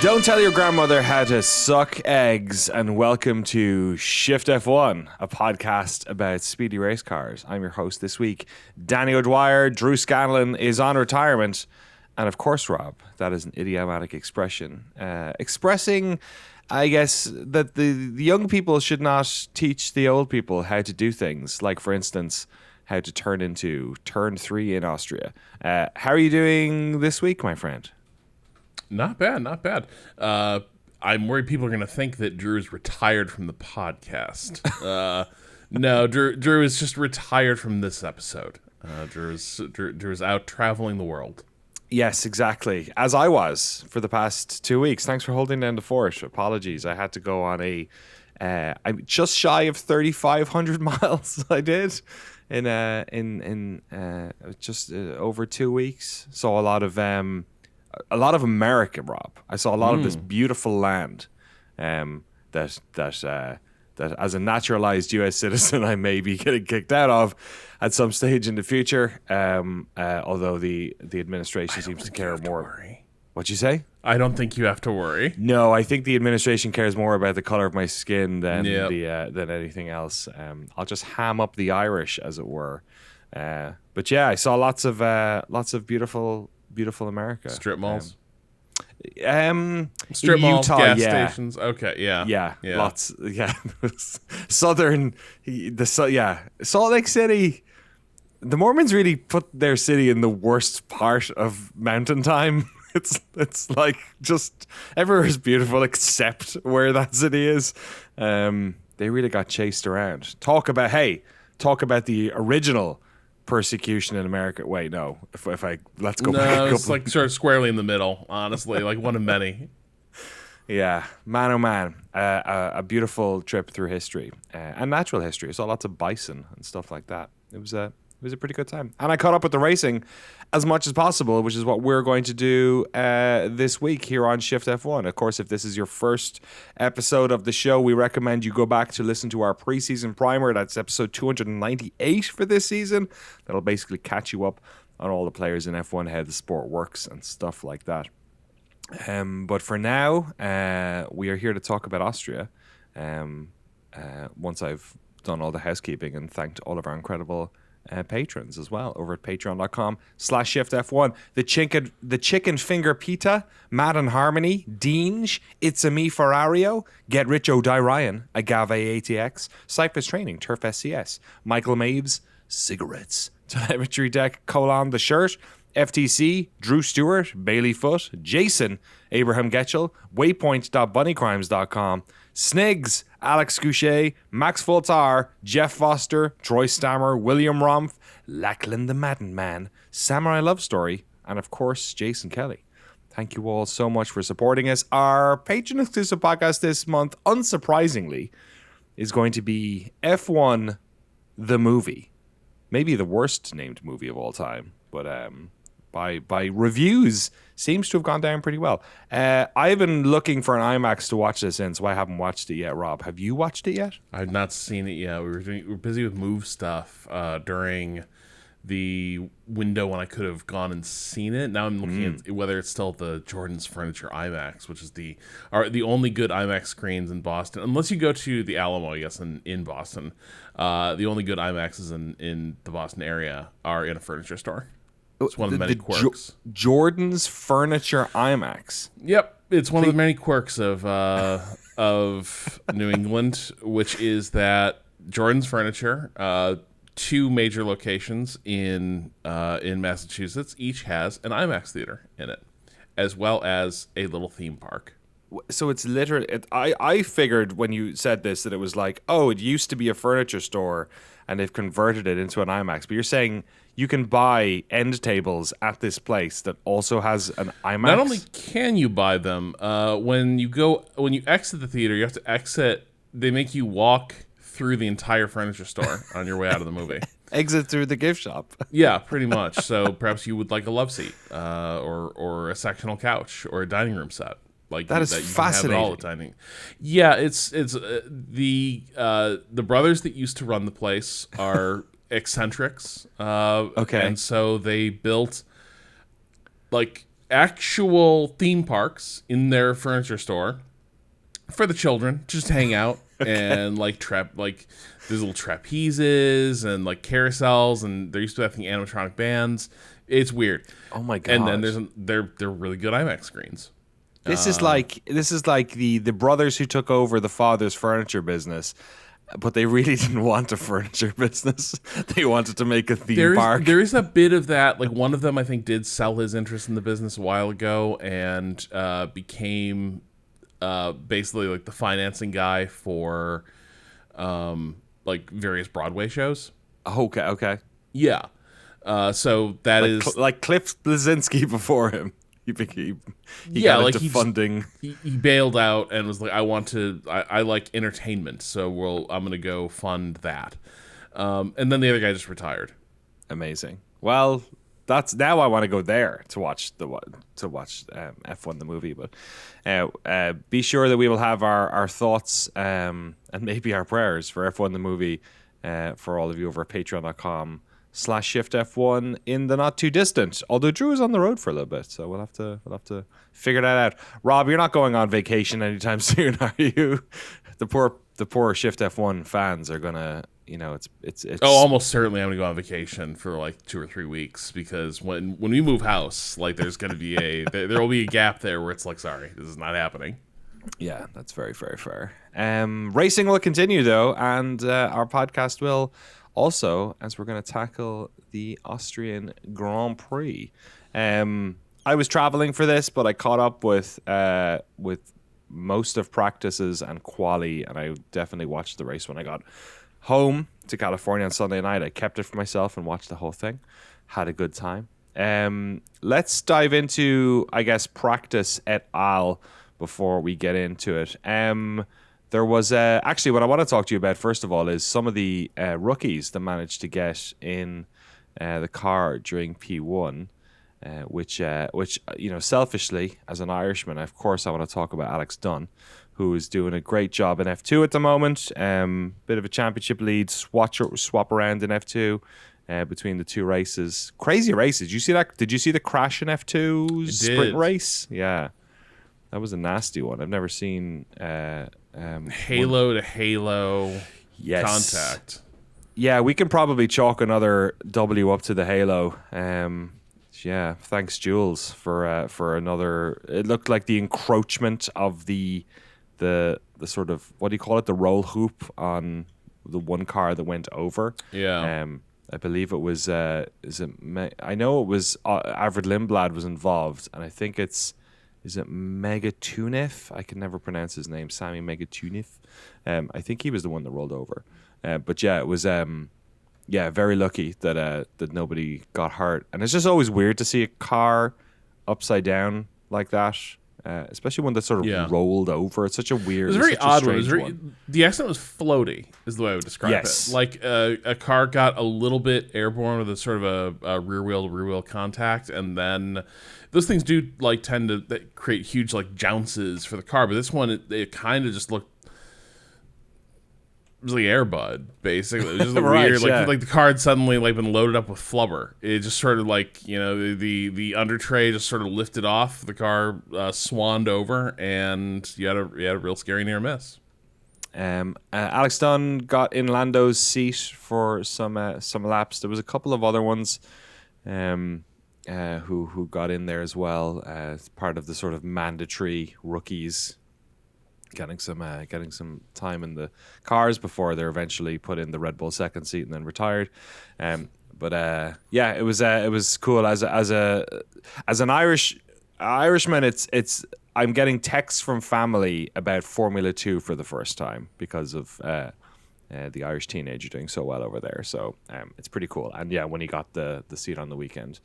Don't tell your grandmother how to suck eggs, and welcome to Shift+F1, a podcast about speedy race cars. I'm your host this week, Danny O'Dwyer. Drew Scanlon is on retirement. And of course, Rob, that is an idiomatic expression. Expressing, I guess, that the young people should not teach the old people how to do things. Like, for instance, how to turn into turn 3 in Austria. How are you doing this week, my friend? Not bad, not bad. I'm worried people are going to think that Drew is retired from the podcast. No, Drew is just retired from this episode. Drew is out traveling the world. Yes, exactly. As I was for the past 2 weeks. Thanks for holding down the fort. Apologies. I had to go on I'm just shy of 3,500 miles. I did in just over 2 weeks. Saw a lot of America, Rob. I saw a lot of this beautiful land that as a naturalized US citizen I may be getting kicked out of at some stage in the future. Although the administration seems to care more. What'd you say? I don't think you have to worry. No, I think the administration cares more about the color of my skin than than anything else. I'll just ham up the Irish, as it were. But yeah, I saw lots of beautiful America. Strip malls? Strip malls, Utah, gas stations. Okay, yeah. Lots. Yeah. Southern, Salt Lake City. The Mormons really put their city in the worst part of mountain time. It's like just everywhere is beautiful except where that city is. They really got chased around. Talk about the original persecution in America. Wait, no. If I let's go back. No, it's like sort of squarely in the middle. Honestly, like one of many. Yeah, man, oh man, a beautiful trip through history and natural history. I saw lots of bison and stuff like that. It was a pretty good time, and I caught up with the racing as much as possible, which is what we're going to do this week here on Shift+F1. Of course, if this is your first episode of the show, we recommend you go back to listen to our preseason primer. That's episode 298 for this season. That'll basically catch you up on all the players in F1, how the sport works and stuff like that. But for now, we are here to talk about Austria. Once I've done all the housekeeping and thanked all of our incredible patrons as well over at patreon.com/shiftf1. The chicken finger pita, Matt and Harmony, Deange, It's a Me Ferrario, Get Rich O'Di Ryan, Agave ATX, Cypress Training, Turf SCS, Michael Maves, Cigarettes, Telemetry Deck, The Shirt, FTC, Drew Stewart, Bailey Foot, Jason, Abraham Getchell, Waypoint.bunnycrimes.com, Snigs, Alex Goucher, Max Fultar, Jeff Foster, Troy Stammer, William Romph, Lachlan the Madden Man, Samurai Love Story, and of course, Jason Kelly. Thank you all so much for supporting us. Our patron exclusive podcast this month, unsurprisingly, is going to be F1 the movie. Maybe the worst named movie of all time, but by reviews, seems to have gone down pretty well. I've been looking for an IMAX to watch this in, so I haven't watched it yet. Rob, have you watched it yet? I've not seen it yet. We were busy with move stuff during the window when I could have gone and seen it. Now I'm looking at whether it's still the Jordan's Furniture IMAX, which is the only good IMAX screens in Boston. Unless you go to the Alamo, I guess, in Boston. The only good IMAXs in the Boston area are in a furniture store. It's one of the many quirks. Jordan's Furniture IMAX. Yep, it's one of the many quirks of New England, which is that Jordan's Furniture, 2 major locations in Massachusetts, each has an IMAX theater in it, as well as a little theme park. So it's literally, I figured when you said this that it was like, oh, it used to be a furniture store and they've converted it into an IMAX. But you're saying you can buy end tables at this place that also has an IMAX? Not only can you buy them, when you exit the theater, you have to exit. They make you walk through the entire furniture store on your way out of the movie. Exit through the gift shop. Yeah, pretty much. So perhaps you would like a love seat, or a sectional couch, or a dining room set. Like that is fascinating. All the timing. Yeah, it's the brothers that used to run the place are eccentrics. Okay, and so they built like actual theme parks in their furniture store for the children to just hang out and like there's little trapezes and like carousels, and there used to be, I think, animatronic bands. It's weird. Oh my god! And then they're really good IMAX screens. This is like the brothers who took over the father's furniture business, but they really didn't want a furniture business. They wanted to make a theme park. There is a bit of that. Like one of them, I think, did sell his interest in the business a while ago and became basically like the financing guy for like various Broadway shows. Okay. Yeah. So that is like Cliff Blazinski before him. He got into funding. He bailed out and was like, I like entertainment, so I'm gonna go fund that. And then the other guy just retired. Amazing. Well, that's now I want to go there to watch F1 the movie. But be sure that we will have our thoughts and maybe our prayers for F1 the movie for all of you over at patreon.com/Shift+F1 in the not too distant. Although Drew is on the road for a little bit, so we'll have to figure that out. Rob, you're not going on vacation anytime soon, are you? The poor Shift+F1 fans are gonna, it's almost certainly I'm gonna go on vacation for like 2 or 3 weeks, because when we move house, like there's gonna be there will be a gap there where it's like, sorry, this is not happening. Yeah, that's very, very fair. Racing will continue though, and our podcast will also, as we're going to tackle the Austrian Grand Prix. I was traveling for this, but I caught up with most of practices and quali, and I definitely watched the race when I got home to California on Sunday night. I kept it for myself and watched the whole thing. Had a good time. Let's dive into, I guess, practice et al. Before we get into it. There was actually what I want to talk to you about first of all is some of the rookies that managed to get in the car during P1, which selfishly as an Irishman, of course I want to talk about Alex Dunn, who is doing a great job in F2 at the moment. Bit of a championship lead, swap around in F2 between the two races. Crazy races. Did you see that? Did you see the crash in F2 sprint race? Yeah. That was a nasty one. I've never seen halo to halo contact. Yeah, we can probably chalk another W up to the halo. Yeah, thanks Jules for another. It looked like the encroachment of the sort of, what do you call it? The roll hoop on the one car that went over. Yeah. I believe it was. I know it was. Arvid Lindblad was involved, and I think it's. Is it Megatunev? I can never pronounce his name. Sami Megatunev. I think he was the one that rolled over. But yeah, it was very lucky that nobody got hurt. And it's just always weird to see a car upside down like that, especially one that sort of rolled over. It's such a weird. It was a very odd one. The accident was floaty, is the way I would describe it. Like a car got a little bit airborne with a sort of a rear wheel contact, and then. Those things do like tend to create huge like jounces for the car, but this one it kind of just looked. It was like Air Bud, basically. It was just right, weird, yeah. like the car had suddenly like been loaded up with flubber. It just sort of like the under tray just sort of lifted off. The car swanned over, and you had a real scary near miss. Alex Dunn got in Lando's seat for some laps. There was a couple of other ones. Who got in there as well as part of the sort of mandatory rookies getting some time in the cars before they're eventually put in the Red Bull second seat and then retired. But it was cool as an Irishman. It's I'm getting texts from family about Formula 2 for the first time because of the Irish teenager doing so well over there. So it's pretty cool. And yeah, when he got the seat on the weekend,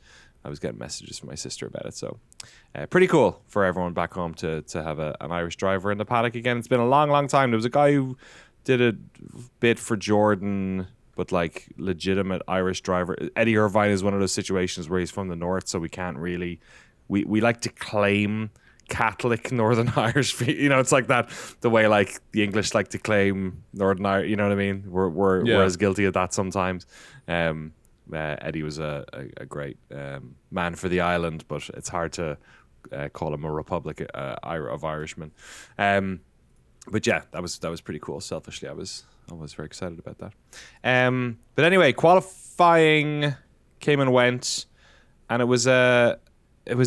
I was getting messages from my sister about it. So pretty cool for everyone back home to have an Irish driver in the paddock again. It's been a long, long time. There was a guy who did a bit for Jordan, but like legitimate Irish driver. Eddie Irvine is one of those situations where he's from the north, so we can't really... We like to claim Catholic Northern Irish, it's like that, the way like the English like to claim Northern Irish, you know what I mean? We're as guilty of that sometimes. Eddie was a great man for the island, but it's hard to call him a republic of Irishmen. But yeah, that was pretty cool. Selfishly, I was very excited about that. But anyway, qualifying came and went, and it was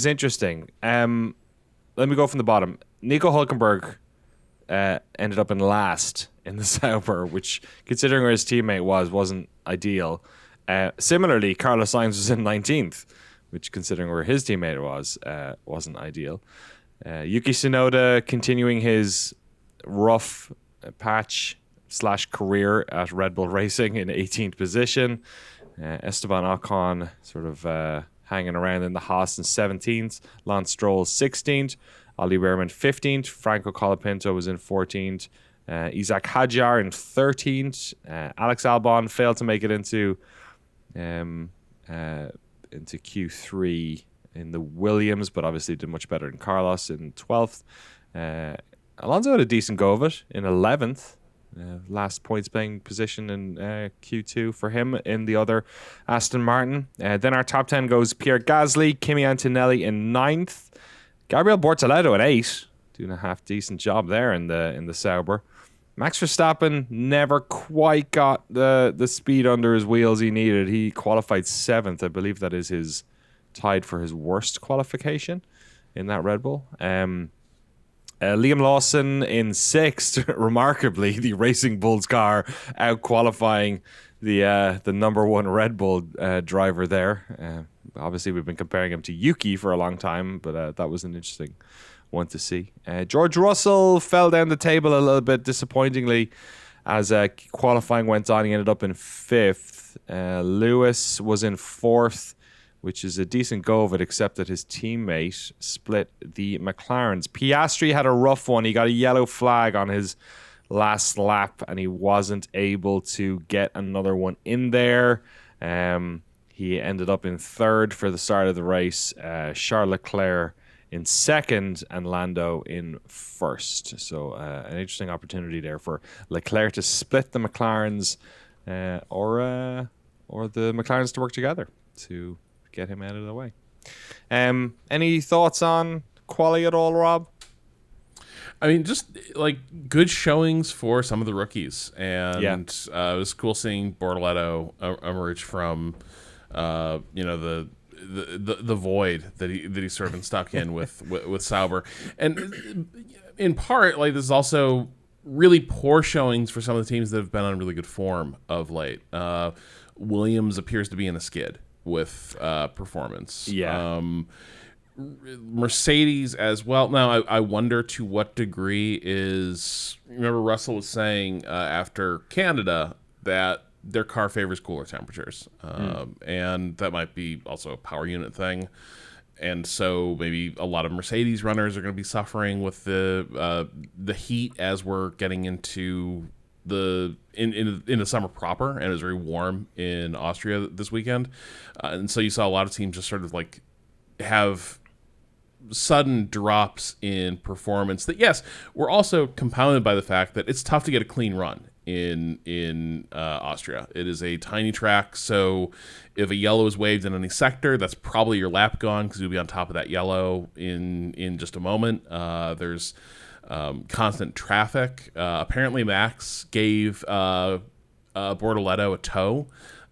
interesting. Let me go from the bottom. Nico Hülkenberg ended up in last in the Sauber, which, considering where his teammate wasn't ideal. Similarly, Carlos Sainz was in 19th, which, considering where his teammate wasn't ideal. Yuki Tsunoda continuing his rough patch / career at Red Bull Racing in 18th position. Esteban Ocon sort of hanging around in the Haas in 17th. Lance Stroll 16th. Ollie Behrman 15th. Franco Colapinto was in 14th. Isaac Hadjar in 13th. Alex Albon failed to make it into Q3 in the Williams, but obviously did much better than Carlos in 12th. Alonso had a decent go of it in 11th. Last points playing position in Q2 for him in the other Aston Martin. Then our top 10 goes Pierre Gasly, Kimi Antonelli in 9th, Gabriel Bortoleto at 8, doing a half decent job there in the Sauber. Max Verstappen never quite got the speed under his wheels he needed. He qualified 7th. I believe that is his tied for his worst qualification in that Red Bull. Liam Lawson in 6th, remarkably, the Racing Bulls car out qualifying the number one Red Bull driver there. Obviously, we've been comparing him to Yuki for a long time, but that was an interesting one to see. George Russell fell down the table a little bit disappointingly as qualifying went on. He ended up in 5th. Lewis was in 4th, which is a decent go of it, except that his teammate split the McLarens. Piastri had a rough one. He got a yellow flag on his last lap, and he wasn't able to get another one in there. He ended up in 3rd for the start of the race. Charles Leclerc in 2nd, and Lando in 1st. So an interesting opportunity there for Leclerc to split the McLarens, or the McLarens to work together to get him out of the way. Any thoughts on quali at all, Rob? I mean, just like good showings for some of the rookies, and it was cool seeing Bortoleto emerge from the void that he sort of been stuck in with Sauber, and in part, like, this is also really poor showings for some of the teams that have been on really good form of late. Williams appears to be in a skid with performance. Mercedes as well. Now, I wonder to what degree remember Russell was saying after Canada that their car favors cooler temperatures, and that might be also a power unit thing. And so maybe a lot of Mercedes runners are going to be suffering with the heat as we're getting into in the summer proper, and it was very warm in Austria this weekend, and so you saw a lot of teams just sort of like have sudden drops in performance that, yes, were also compounded by the fact that it's tough to get a clean run in Austria. It is a tiny track, so if a yellow is waved in any sector, that's probably your lap gone because you'll be on top of that yellow in just a moment. There's constant traffic. Apparently, Max gave Bortoleto a tow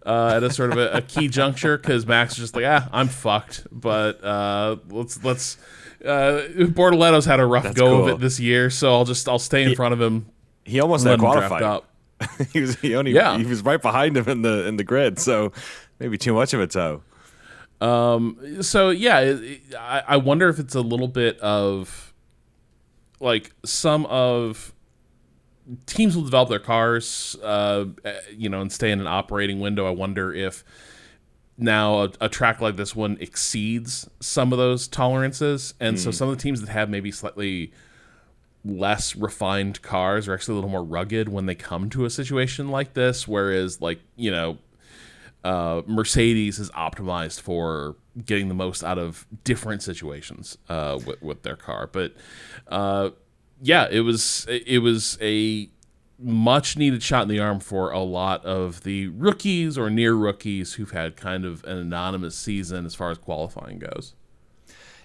at a sort of a key juncture because Max was just like, I'm fucked. But let's. Bortoleto's had a rough go of it this year, so I'll stay in front of him. He almost had qualified. he was right behind him in the grid, so maybe too much of a tow. So yeah, I wonder if it's a little bit of like some of teams will develop their cars, and stay in an operating window. I wonder if now a track like this one exceeds some of those tolerances, and so some of the teams that have maybe slightly less refined cars are actually a little more rugged when they come to a situation like this, whereas Mercedes is optimized for getting the most out of different situations with their car. But it was a much needed shot in the arm for a lot of the rookies or near rookies who've had kind of an anonymous season as far as qualifying goes.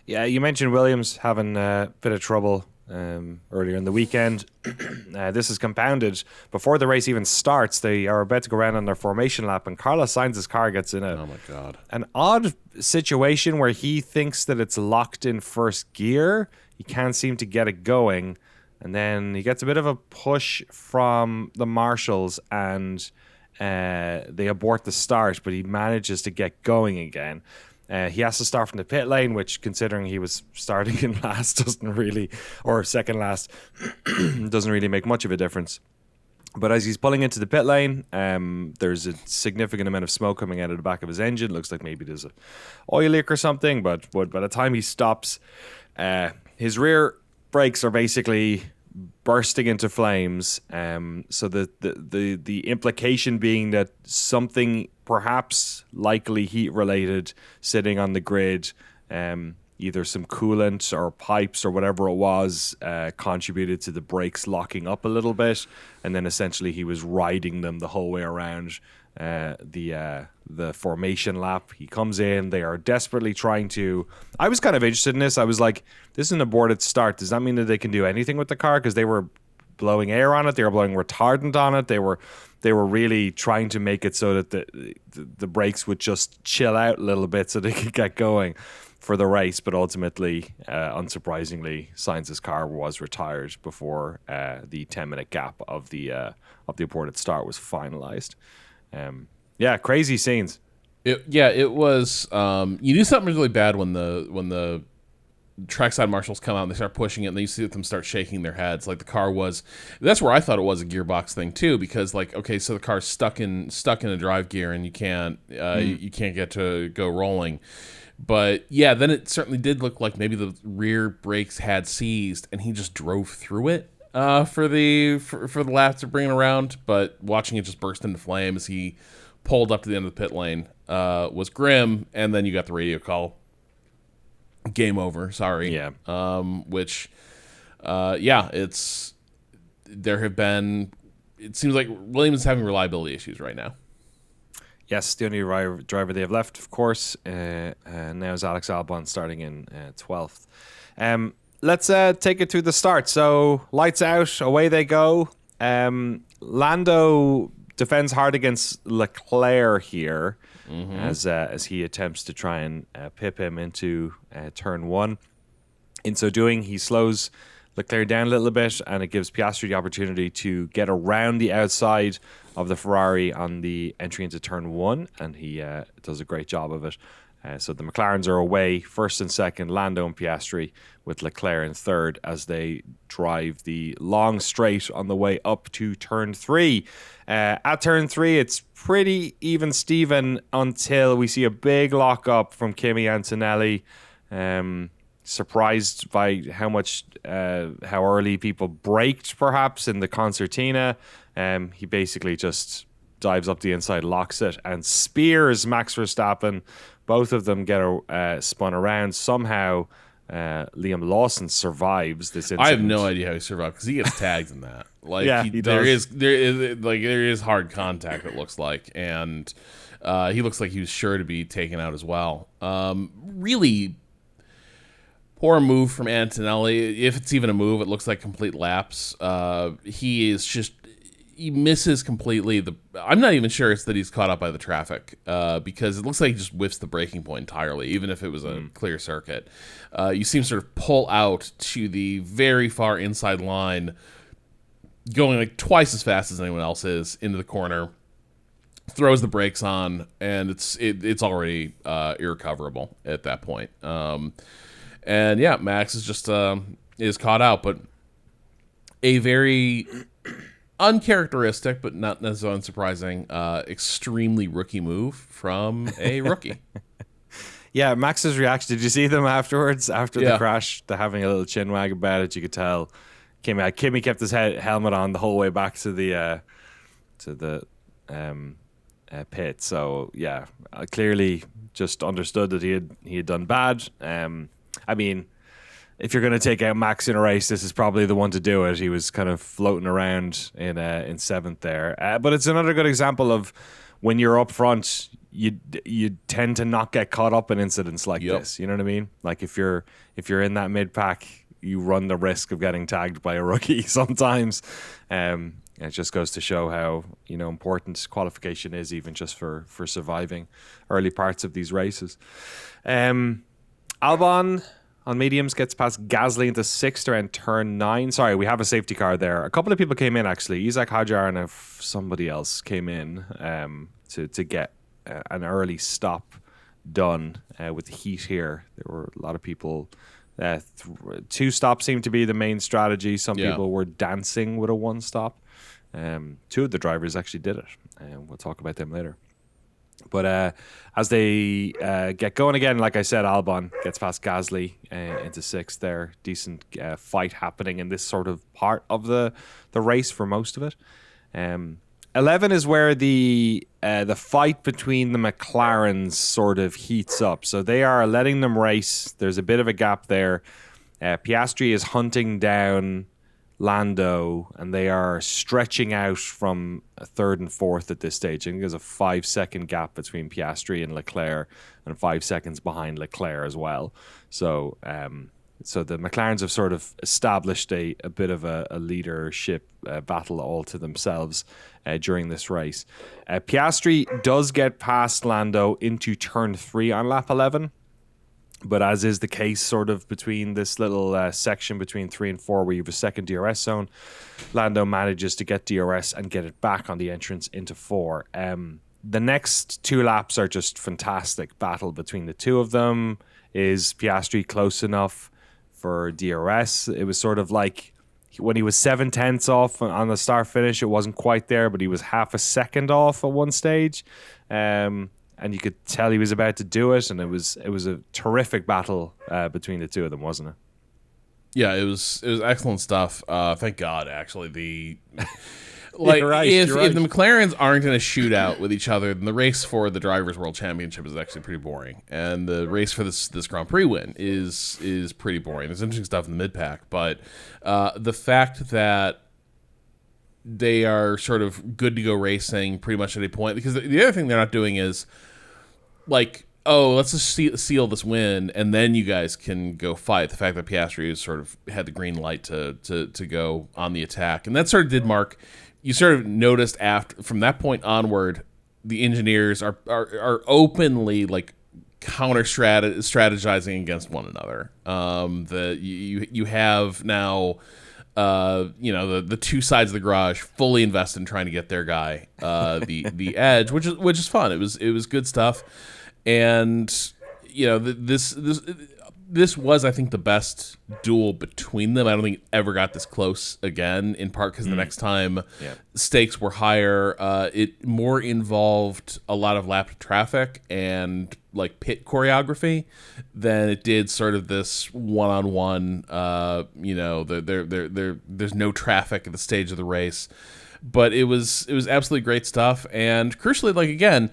Yeah, you mentioned Williams having a bit of trouble earlier in the weekend. This is compounded before the race even starts. They are about to go around on their formation lap, and Carlos Sainz's car gets in Oh my God. an odd situation where he thinks that it's locked in first gear. He can't seem to get it going, and then he gets a bit of a push from the marshals, and they abort the start, but he manages to get going again. He has to start from the pit lane, which, considering he was starting in last, doesn't really, or second last, doesn't really make much of a difference. But as he's pulling into the pit lane, there's a significant amount of smoke coming out of the back of his engine. Looks like maybe there's a oil leak or something. But by the time he stops, his rear brakes are basically bursting into flames. So the implication being that something perhaps likely heat related sitting on the grid, either some coolant or pipes or whatever it was, contributed to the brakes locking up a little bit, and then essentially he was riding them the whole way around the formation lap. He comes in, they are desperately trying to... I was kind of interested in this. I was like, this is an aborted start. Does that mean that they can do anything with the car? Because they were blowing air on it, they were blowing retardant on it, they were really trying to make it so that the brakes would just chill out a little bit so they could get going for the race. But ultimately, unsurprisingly, Sainz's car was retired before the 10-minute gap of the aborted start was finalized. Crazy scenes. It was. You knew something was really bad when the trackside marshals come out and they start pushing it, and then you see them start shaking their heads. Like the car was. That's where I thought it was a gearbox thing too, because like, okay, so the car's stuck in a drive gear and you can't get to go rolling. But yeah, then it certainly did look like maybe the rear brakes had seized and he just drove through it for the laps to bring it around. But watching it just burst into flame as he pulled up to the end of the pit lane was grim. And then you got the radio call, game over, sorry. Yeah. It seems like Williams is having reliability issues right now. Yes, the only driver they have left, of course, now is Alex Albon, starting in 12th. Let's take it through the start. So, lights out, away they go. Lando defends hard against Leclerc here, as he attempts to try and pip him into turn one. In so doing, he slows Leclerc down a little bit, and it gives Piastri the opportunity to get around the outside of the Ferrari on the entry into turn one, and he does a great job of it. So the McLarens are away, first and second, Lando and Piastri, with Leclerc in third as they drive the long straight on the way up to turn three. At turn three, it's pretty even Steven until we see a big lock-up from Kimi Antonelli. Surprised by how early people braked, perhaps, in the concertina. He basically just dives up the inside, locks it, and spears Max Verstappen. Both of them get spun around. Somehow, Liam Lawson survives this incident. I have no idea how he survived, because he gets tagged in that. Like, yeah, he does. There is hard contact, it looks like, and he looks like he was sure to be taken out as well. Really poor move from Antonelli. If it's even a move, it looks like complete lapse. He misses completely. I'm not even sure it's that he's caught up by the traffic, because it looks like he just whiffs the braking point entirely, even if it was a clear circuit. You see him sort of pull out to the very far inside line, going like twice as fast as anyone else is into the corner, throws the brakes on, and it's already irrecoverable at that point. And yeah, Max is just is caught out, but a very uncharacteristic, but not necessarily unsurprising, extremely rookie move from a rookie. Yeah, Max's reaction. Did you see them afterwards, after the crash? They're having a little chin wag about it. You could tell Kimi kept his helmet on the whole way back to the pit. So yeah, clearly just understood that he had done bad. I mean, if you're going to take out Max in a race, this is probably the one to do it. He was kind of floating around in seventh there. But it's another good example of when you're up front, you tend to not get caught up in incidents like this. You know what I mean? Like if you're in that mid pack, you run the risk of getting tagged by a rookie sometimes. It just goes to show how important qualification is, even just for surviving early parts of these races. Albon on mediums gets past Gasly into sixth around turn 9. Sorry, we have a safety car there. A couple of people came in actually. Isaac Hajar and somebody else came in to get an early stop done with the heat here. There were a lot of people. 2 stops seemed to be the main strategy. Some people were dancing with a 1 stop. 2 of the drivers actually did it. We'll talk about them later. But as they get going again, like I said, Albon gets past Gasly into 6th there. Decent fight happening in this sort of part of the race for most of it. 11 is where the fight between the McLarens sort of heats up. So they are letting them race. There's a bit of a gap there. Piastri is hunting down Lando, and they are stretching out from 3rd and 4th at this stage. I think there's a 5-second gap between Piastri and Leclerc, and 5 seconds behind Leclerc as well. So the McLarens have sort of established a bit of a leadership battle all to themselves during this race. Piastri does get past Lando into turn 3 on lap 11. But as is the case sort of between this little section between 3 and 4 where you have a second DRS zone, Lando manages to get DRS and get it back on the entrance into 4. The next 2 laps are just fantastic battle between the 2 of them. Is Piastri close enough for DRS? It was sort of like when he was 7/10 off on the start finish, it wasn't quite there, but he was half a second off at one stage. And you could tell he was about to do it, and it was a terrific battle between the 2 of them, wasn't it? Yeah, it was excellent stuff. Thank God, actually. If the McLarens aren't going to shoot out with each other, then the race for the Drivers' World Championship is actually pretty boring, and the race for this Grand Prix win is pretty boring. There's interesting stuff in the mid pack, but the fact that they are sort of good to go racing pretty much at any point, because the other thing they're not doing is like, oh, let's just seal this win and then you guys can go fight. The fact that Piastri has sort of had the green light to go on the attack, and that sort of did mark. You sort of noticed from that point onward, the engineers are openly like counter strategizing against one another. You have now. The 2 sides of the garage fully invest in trying to get their guy the edge, which is fun. It was good stuff, and this was, I think, the best duel between them. I don't think it ever got this close again, in part because the next time stakes were higher. It more involved a lot of lap traffic and like pit choreography than it did sort of this one-on-one, there's no traffic at the stage of the race. But it was absolutely great stuff. And crucially, like, again,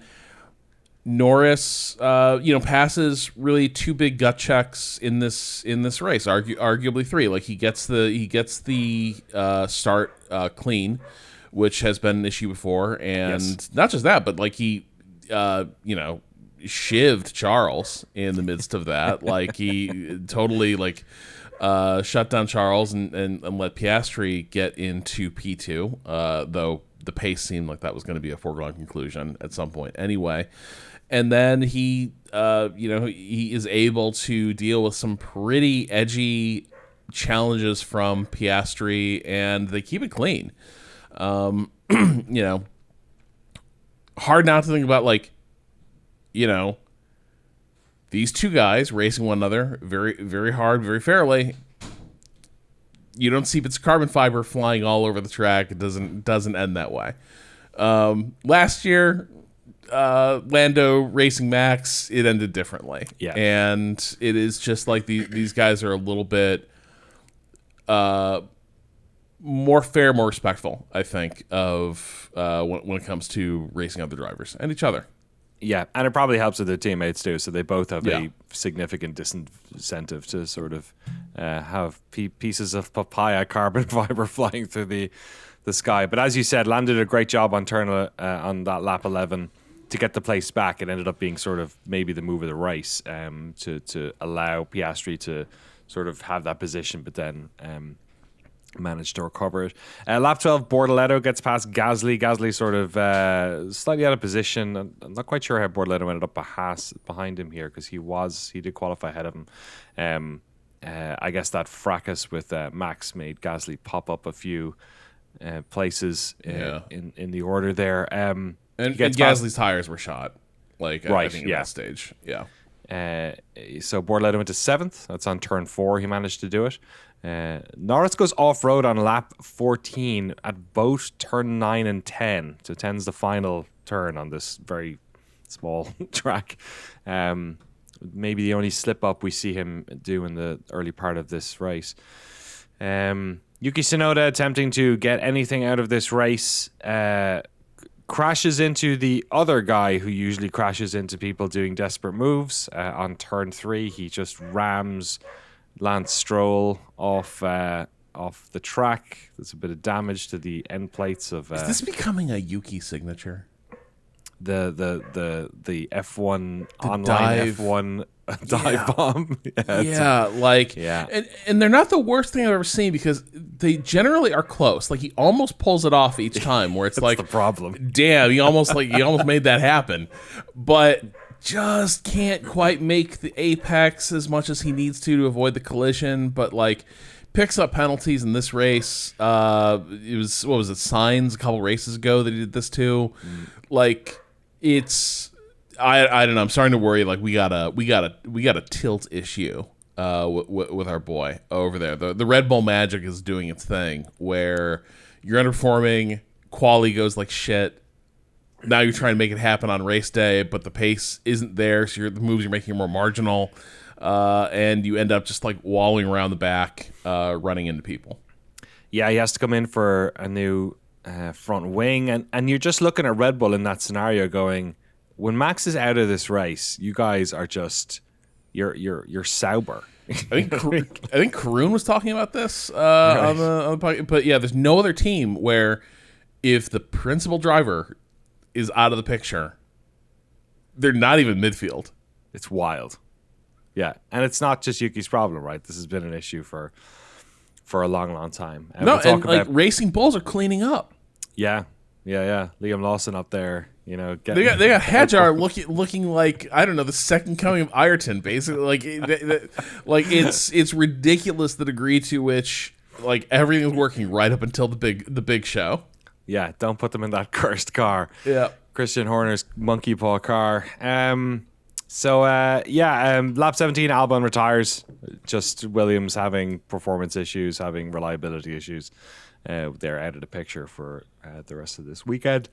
Norris, passes really 2 big gut checks in this race, arguably 3. Like he gets the start clean, which has been an issue before, and not just that, but like he, shivved Charles in the midst of that. Like he totally shut down Charles and let Piastri get into P2, though the pace seemed like that was going to be a foregone conclusion at some point anyway. And then he is able to deal with some pretty edgy challenges from Piastri, and they keep it clean. Hard not to think about, these 2 guys racing one another very, very hard, very fairly. You don't see bits of carbon fiber flying all over the track. It doesn't end that way. Last year, Lando racing Max, it ended differently. Yeah. And it is just like these guys are a little bit more fair, more respectful, I think, of when it comes to racing other drivers and each other. Yeah, and it probably helps with their teammates too. So they both have Yeah. a significant disincentive to sort of have pieces of papaya carbon fiber flying through the sky. But as you said, Lando did a great job on on that lap 11 to get the place back. It ended up being sort of maybe the move of the race to allow Piastri to sort of have that position, but then managed to recover it. Lap 12, Bortoleto gets past Gasly. Gasly sort of slightly out of position. I'm not quite sure how Bortoleto ended up behind him here because he did qualify ahead of him. I guess that fracas with Max made Gasly pop up a few places in the order there. And Gasly's tires were shot. Like, I think at that stage. Yeah. So Bortoleto went to 7th. That's on turn 4. He managed to do it. Norris goes off-road on lap 14 at both turn 9 and 10. So 10's the final turn on this very small track. Maybe the only slip-up we see him do in the early part of this race. Yuki Tsunoda attempting to get anything out of this race. Crashes into the other guy who usually crashes into people doing desperate moves. On turn 3, he just rams Lance Stroll off the track. There's a bit of damage to the end plates of. Is this becoming a Yuki signature? The F1 the online dive. F1 dive bomb. And they're not the worst thing I've ever seen because they generally are close. Like he almost pulls it off each time, where it's That's like the problem. Damn, you almost made that happen, but just can't quite make the apex as much as he needs to avoid the collision. But like picks up penalties in this race. It was Sainz a couple races ago that he did this too. Like it's I don't know. I'm starting to worry. Like we got a tilt issue with our boy over there. The Red Bull magic is doing its thing where you're underperforming, quali goes like shit. Now you're trying to make it happen on race day, but the pace isn't there, so the moves you're making are more marginal, and you end up just like wallowing around the back, running into people. Yeah, he has to come in for a new front wing, and you're just looking at Red Bull in that scenario going, when Max is out of this race, you guys are just you're sober. I think Karun was talking about this on the podcast. But yeah, there's no other team where if the principal driver is out of the picture, they're not even midfield. It's wild. Yeah, and it's not just Yuki's problem, right? This has been an issue for a long time. And Racing Bulls are cleaning up. Yeah. Liam Lawson up there, you know. They got Hadjar looking like, I don't know, the second coming of Ayrton, basically. Like it's ridiculous the degree to which like everything's working right up until the big show. Yeah, don't put them in that cursed car. Yeah, Christian Horner's monkey paw car. Lap 17, Albon retires. Just Williams having performance issues, having reliability issues. They're out of the picture for the rest of this weekend.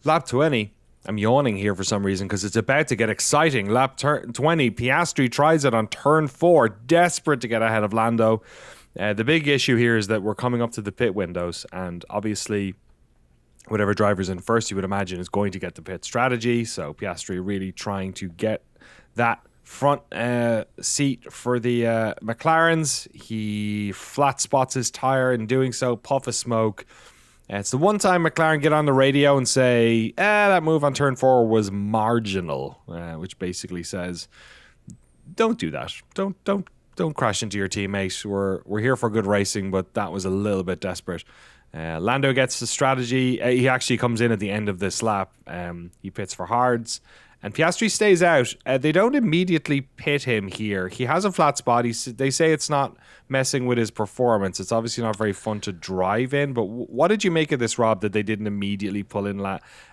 Lap 20. I'm yawning here for some reason because it's about to get exciting. Lap 20. Piastri tries it on turn 4, desperate to get ahead of Lando. The big issue here is that we're coming up to the pit windows, and obviously whatever driver's in first, you would imagine, is going to get the pit strategy. So Piastri really trying to get that front seat for the McLarens. He flat spots his tire in doing so, puff of smoke. It's the one time McLaren get on the radio and say, that move on turn 4 was marginal, which basically says, don't do that. Don't crash into your teammates. We're here for good racing, but that was a little bit desperate. Lando gets the strategy. He actually comes in at the end of this lap. He pits for hards. And Piastri stays out. They don't immediately pit him here. He has a flat spot. They say it's not messing with his performance. It's obviously not very fun to drive in. But what did you make of this, Rob, that they didn't immediately pull in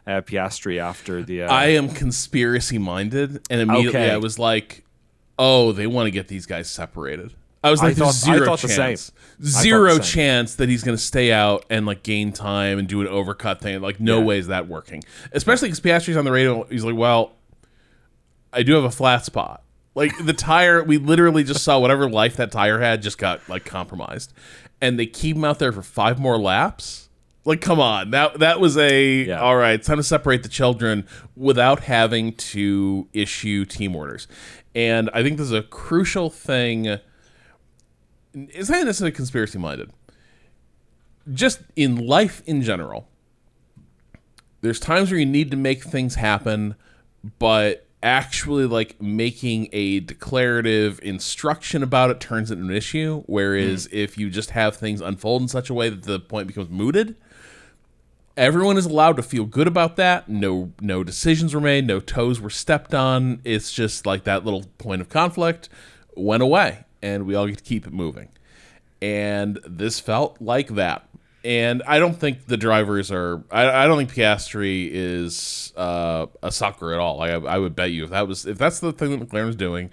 Piastri after the... I am conspiracy-minded. And immediately I was like, oh, they want to get these guys separated. I was like, there's zero chance. Zero chance that he's going to stay out and like gain time and do an overcut thing. Like, no way is that working. Especially because Piastri's on the radio. He's like, well, I do have a flat spot. Like the tire, we literally just saw whatever life that tire had just got like compromised. And they keep him out there for 5 more laps. Like, come on. That was all right, it's time to separate the children without having to issue team orders. And I think this is a crucial thing. It's not necessarily conspiracy-minded. Just in life in general, there's times where you need to make things happen, but actually like making a declarative instruction about it turns into an issue. Whereas if you just have things unfold in such a way that the point becomes mooted, everyone is allowed to feel good about that. No decisions were made, no toes were stepped on. It's just like that little point of conflict went away, and we all get to keep it moving. And this felt like that. And I don't think the drivers are. I don't think Piastri is a sucker at all. I would bet you if that's the thing that McLaren was doing,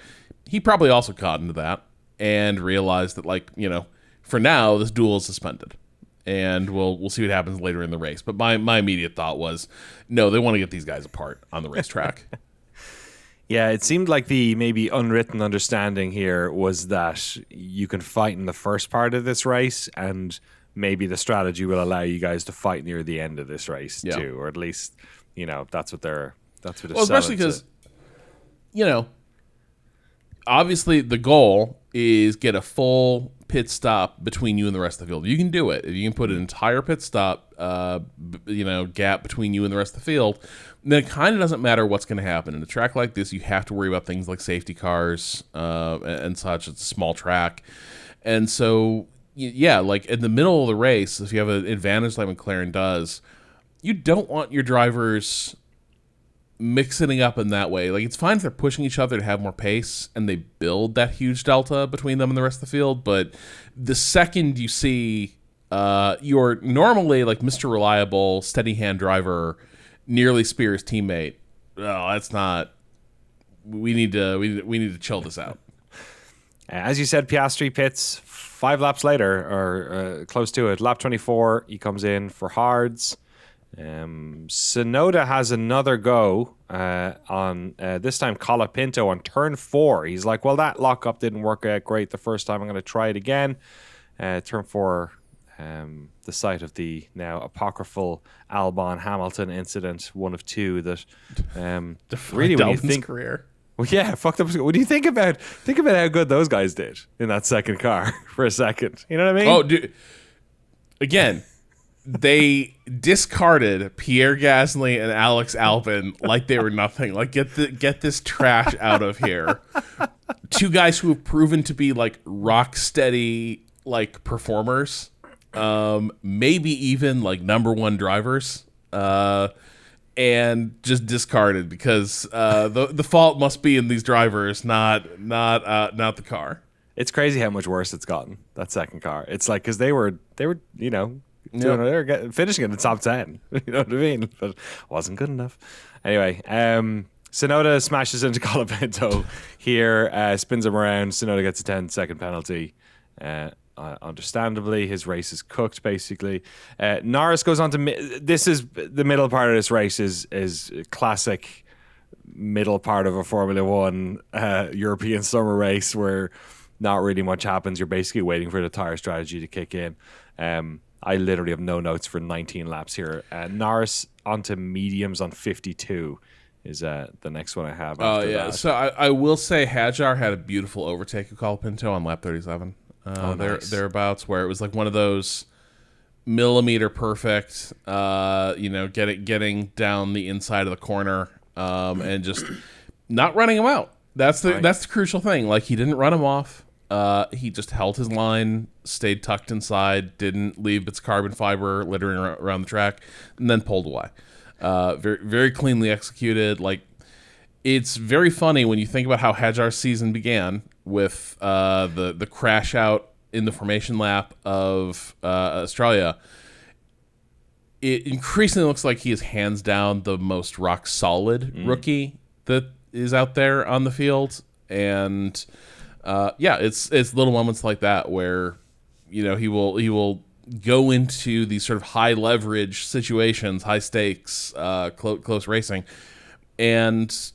he probably also caught into that and realized that, like, for now this duel is suspended, and we'll see what happens later in the race. But my immediate thought was, no, they want to get these guys apart on the racetrack. Yeah, it seemed like the maybe unwritten understanding here was that you can fight in the first part of this race, and maybe the strategy will allow you guys to fight near the end of this race too, or at least that's what they're especially because obviously the goal is get a full pit stop between you and the rest of the field. You can do it if you can put an entire pit stop gap between you and the rest of the field. Then it kind of doesn't matter what's going to happen in a track like this. You have to worry about things like safety cars and such. It's a small track, and so like in the middle of the race, if you have an advantage like McLaren does, you don't want your drivers mixing it up in that way. Like, it's fine if they're pushing each other to have more pace and they build that huge delta between them and the rest of the field, but the second you see your normally like Mr. Reliable, steady hand driver nearly spear his teammate, that's not. We need to chill this out. As you said, Piastri pits 5 laps later, or close to it. Lap 24, he comes in for hards. Tsunoda has another go on this time Colapinto on turn 4. He's like, well, that lockup didn't work out great the first time. I'm going to try it again. Turn 4, the site of the now apocryphal Albon Hamilton incident, one of 2 that really, when you think career. Well, yeah, fucked up. What do you think about how good those guys did in that second car for a second? You know what I mean? Oh, dude. Again, they discarded Pierre Gasly and Alex Albon like they were nothing. Like, get this trash out of here. 2 guys who have proven to be like rock steady like performers, maybe even like number 1 drivers. And just discarded because the fault must be in these drivers, not the car. It's crazy how much worse it's gotten, that second car. It's like, because they were they were finishing in the top 10. You know what I mean? But it wasn't good enough. Anyway, Tsunoda smashes into Colapinto here, spins him around. Tsunoda gets a 10-second penalty. Understandably, his race is cooked, basically. Norris goes on to... This is... The middle part of this race is classic middle part of a Formula 1 European summer race where not really much happens. You're basically waiting for the tyre strategy to kick in. I literally have no notes for 19 laps here. Norris onto mediums on 52 is the next one I have. After that. So I will say Hadjar had a beautiful overtake of Colapinto on lap 37. Nice. Thereabouts, where it was like one of those millimeter perfect, getting down the inside of the corner, and just not running him out. That's the crucial thing. Like, he didn't run him off. He just held his line, stayed tucked inside, didn't leave its carbon fiber littering around the track, and then pulled away. Very, very cleanly executed. Like, it's very funny when you think about how Hadjar's season began with the crash out in the formation lap of Australia. It increasingly looks like he is hands down the most rock solid rookie that is out there on the field. And it's little moments like that where he will go into these sort of high leverage situations, high stakes, close racing, and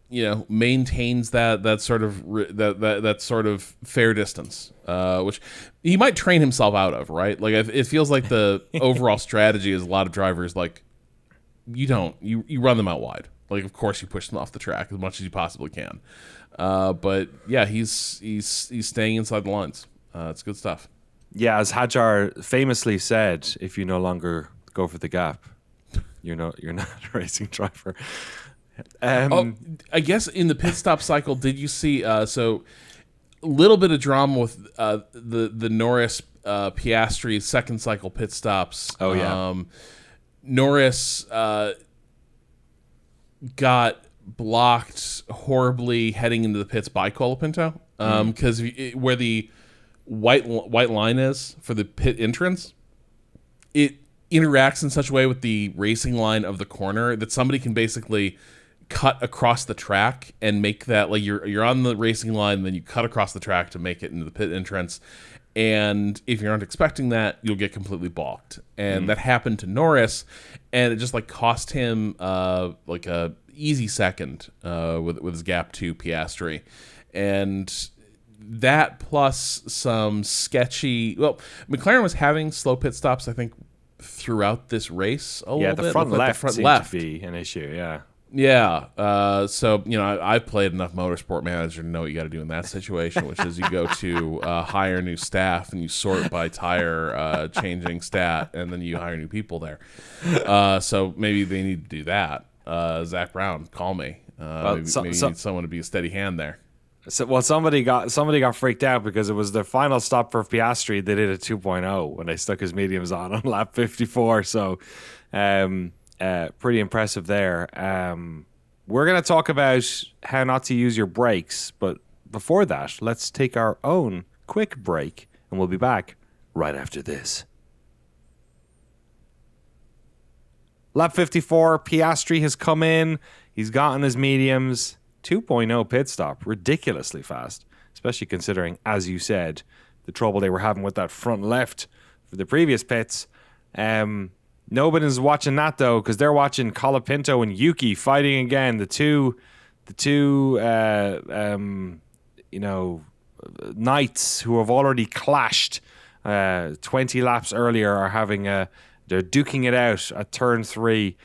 maintains that sort of that sort of fair distance, which he might train himself out of, right? Like it feels like the overall strategy is a lot of drivers like you run them out wide. Like of course you push them off the track as much as you possibly can, but yeah, he's staying inside the lines. It's good stuff. Yeah, as Hadjar famously said, if you no longer go for the gap, you're not a racing driver. I guess in the pit stop cycle, did you see? So a little bit of drama with the Norris Piastri second cycle pit stops. Oh yeah, Norris got blocked horribly heading into the pits by Colapinto because where the white line is for the pit entrance, it interacts in such a way with the racing line of the corner that somebody can basically cut across the track and make that, like, you're on the racing line, and then you cut across the track to make it into the pit entrance. And if you aren't expecting that, you'll get completely balked. And that happened to Norris, and it just like cost him like a easy second with his gap to Piastri. And that plus some sketchy. Well, McLaren was having slow pit stops, I think, throughout this race. The front left seemed to be an issue. Yeah. So I've played enough Motorsport Manager to know what you got to do in that situation, which is you go to hire new staff and you sort by tire changing stat, and then you hire new people there. So maybe they need to do that. Zach Brown, call me. Maybe you need someone to be a steady hand there. So, somebody got freaked out because it was their final stop for Piastri. They did a 2.0 when they stuck his mediums on lap 54. So, pretty impressive there. We're going to talk about how not to use your brakes, but before that, let's take our own quick break, and we'll be back right after this. Lap 54, Piastri has come in. He's gotten his mediums. 2.0 pit stop, ridiculously fast, especially considering, as you said, the trouble they were having with that front left for the previous pits. Nobody's watching that though, because they're watching Colapinto and Yuki fighting again. The two knights who have already clashed 20 laps earlier are they're duking it out at turn 3.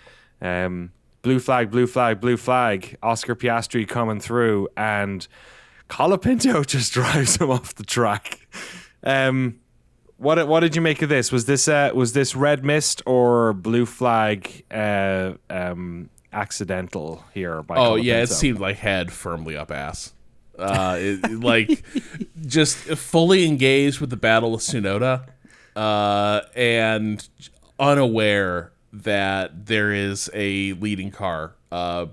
Blue flag, blue flag, blue flag. Oscar Piastri coming through, and Colapinto just drives him off the track. What did you make of this? Was this red mist or blue flag accidental here by Colapinto? Yeah, it seemed like head firmly up ass. Like just fully engaged with the battle with Tsunoda, and unaware that there is a leading car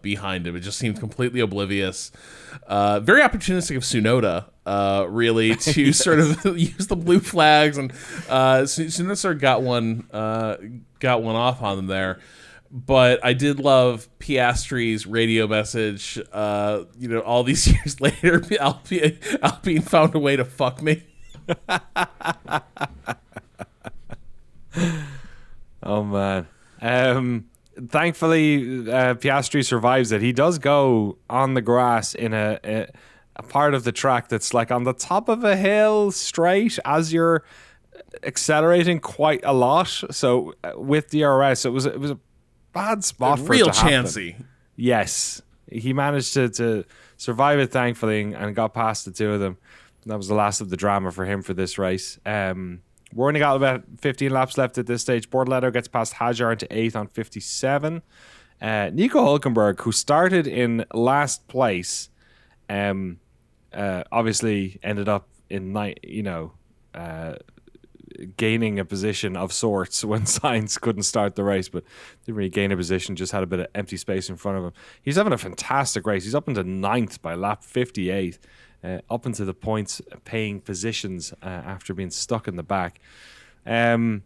behind him. It just seemed completely oblivious. Very opportunistic of Tsunoda, really, to sort of use the blue flags, and Tsunoda sort of got one off on them there. But I did love Piastri's radio message. All these years later, Alpine found a way to fuck me. Oh man. Thankfully, Piastri survives it. He does go on the grass in a part of the track that's like on the top of a hill straight as you're accelerating quite a lot. So with DRS, it was a bad spot for real it to happen. chancy. Yes, he managed to survive it thankfully and got past the two of them. That was the last of the drama for him for this race. We're only got about 15 laps left at this stage. Bortoleto gets past Hadjar into 8th on 57. Nico Hülkenberg, who started in last place, obviously ended up in gaining a position of sorts when Sainz couldn't start the race, but didn't really gain a position, just had a bit of empty space in front of him. He's having a fantastic race. He's up into 9th by lap 58. Up into the points paying positions after being stuck in the back. Bortoleto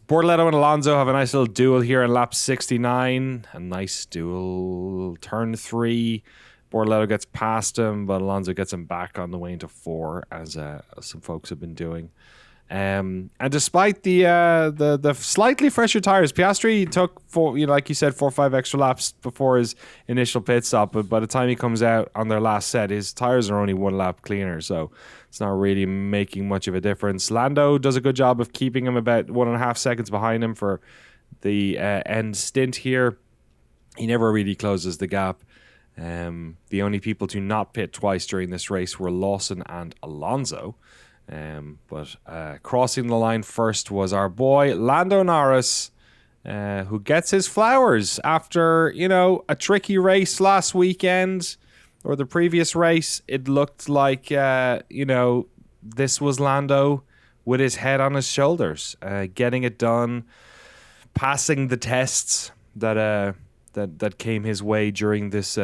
and Alonso have a nice little duel here in lap 69. A nice duel. Turn 3. Bortoleto gets past him, but Alonso gets him back on the way into 4, as some folks have been doing. And despite the slightly fresher tires, Piastri took like you said, 4 or 5 extra laps before his initial pit stop. But by the time he comes out on their last set, his tires are only 1 lap cleaner, so it's not really making much of a difference. Lando does a good job of keeping him about 1.5 seconds behind him for the end stint here. He never really closes the gap. The only people to not pit twice during this race were Lawson and Alonso. But crossing the line first was our boy Lando Norris, who gets his flowers after, a tricky race last weekend or the previous race. It looked like, this was Lando with his head on his shoulders, getting it done, passing the tests that came his way during this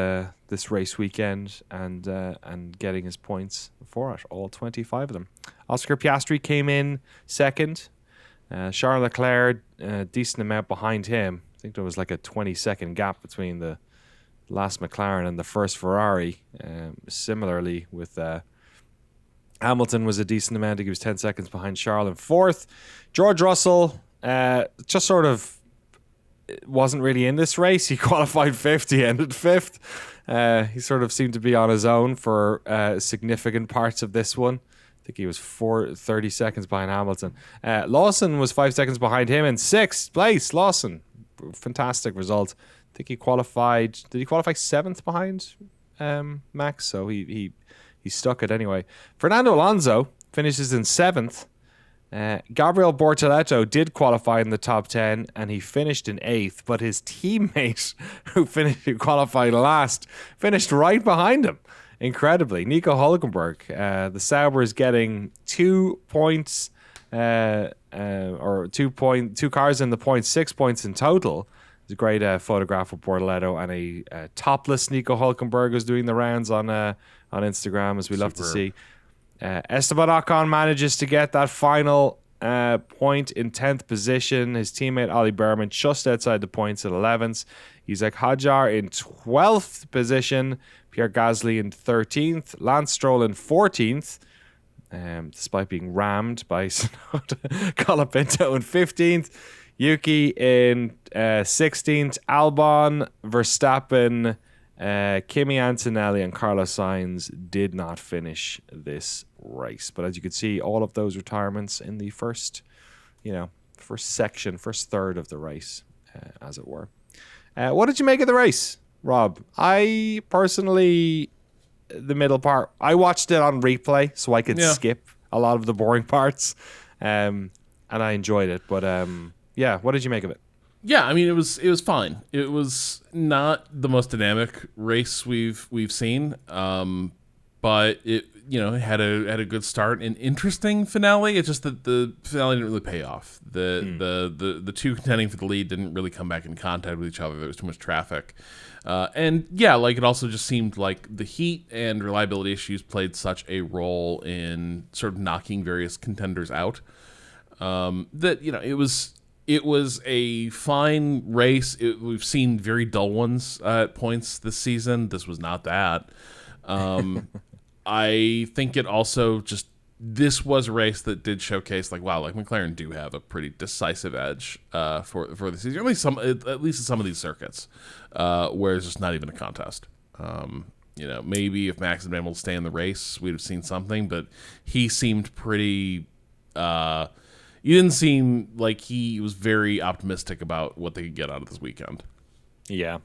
race weekend, and getting his points for it, all 25 of them. Oscar Piastri came in second. Charles Leclerc, decent amount behind him. I think there was like a 20-second gap between the last McLaren and the first Ferrari. Similarly with Hamilton was a decent amount. I think he was 10 seconds behind Charles in fourth. George Russell just sort of wasn't really in this race. He qualified fifth. He ended fifth. He sort of seemed to be on his own for significant parts of this one. I think he was 30 seconds behind Hamilton. Lawson was 5 seconds behind him in sixth place. Lawson, fantastic result. I think he qualified. Did he qualify seventh behind Max? So he stuck it anyway. Fernando Alonso finishes in seventh. Gabriel Bortoleto did qualify in the top 10 and he finished in 8th, but his teammate who qualified last finished right behind him. Incredibly, Nico Hülkenberg, the Sauber is getting 2 points, or 2 cars in the points, 6 points in total. There's a great photograph of Bortoleto and a topless Nico Hülkenberg is doing the rounds on Instagram, as we love to see. Esteban Ocon manages to get that final point in 10th position. His teammate Ollie Behrman just outside the points at 11th. Isaac Hadjar in 12th position. Pierre Gasly in 13th. Lance Stroll in 14th. Despite being rammed by Colapinto in 15th. Yuki in 16th. Albon, Verstappen, Kimi Antonelli and Carlos Sainz did not finish this race. But as you can see, all of those retirements in the first third of the race, as it were. What did you make of the race, Rob? I personally, the middle part, I watched it on replay so I could skip a lot of the boring parts, and I enjoyed it. But what did you make of it? Yeah, I mean, it was fine. It was not the most dynamic race we've seen, but it had a good start, an interesting finale. It's just that the finale didn't really pay off. The two contending for the lead didn't really come back in contact with each other. There was too much traffic, it also just seemed like the heat and reliability issues played such a role in sort of knocking various contenders out. It was a fine race. We've seen very dull ones at points this season. This was not that. I think it also this was a race that did showcase McLaren do have a pretty decisive edge for the season. At least in some of these circuits, where it's just not even a contest. Maybe if Max had been able to stay in the race, we'd have seen something. But he seemed pretty. You didn't seem like he was very optimistic about what they could get out of this weekend. Yeah.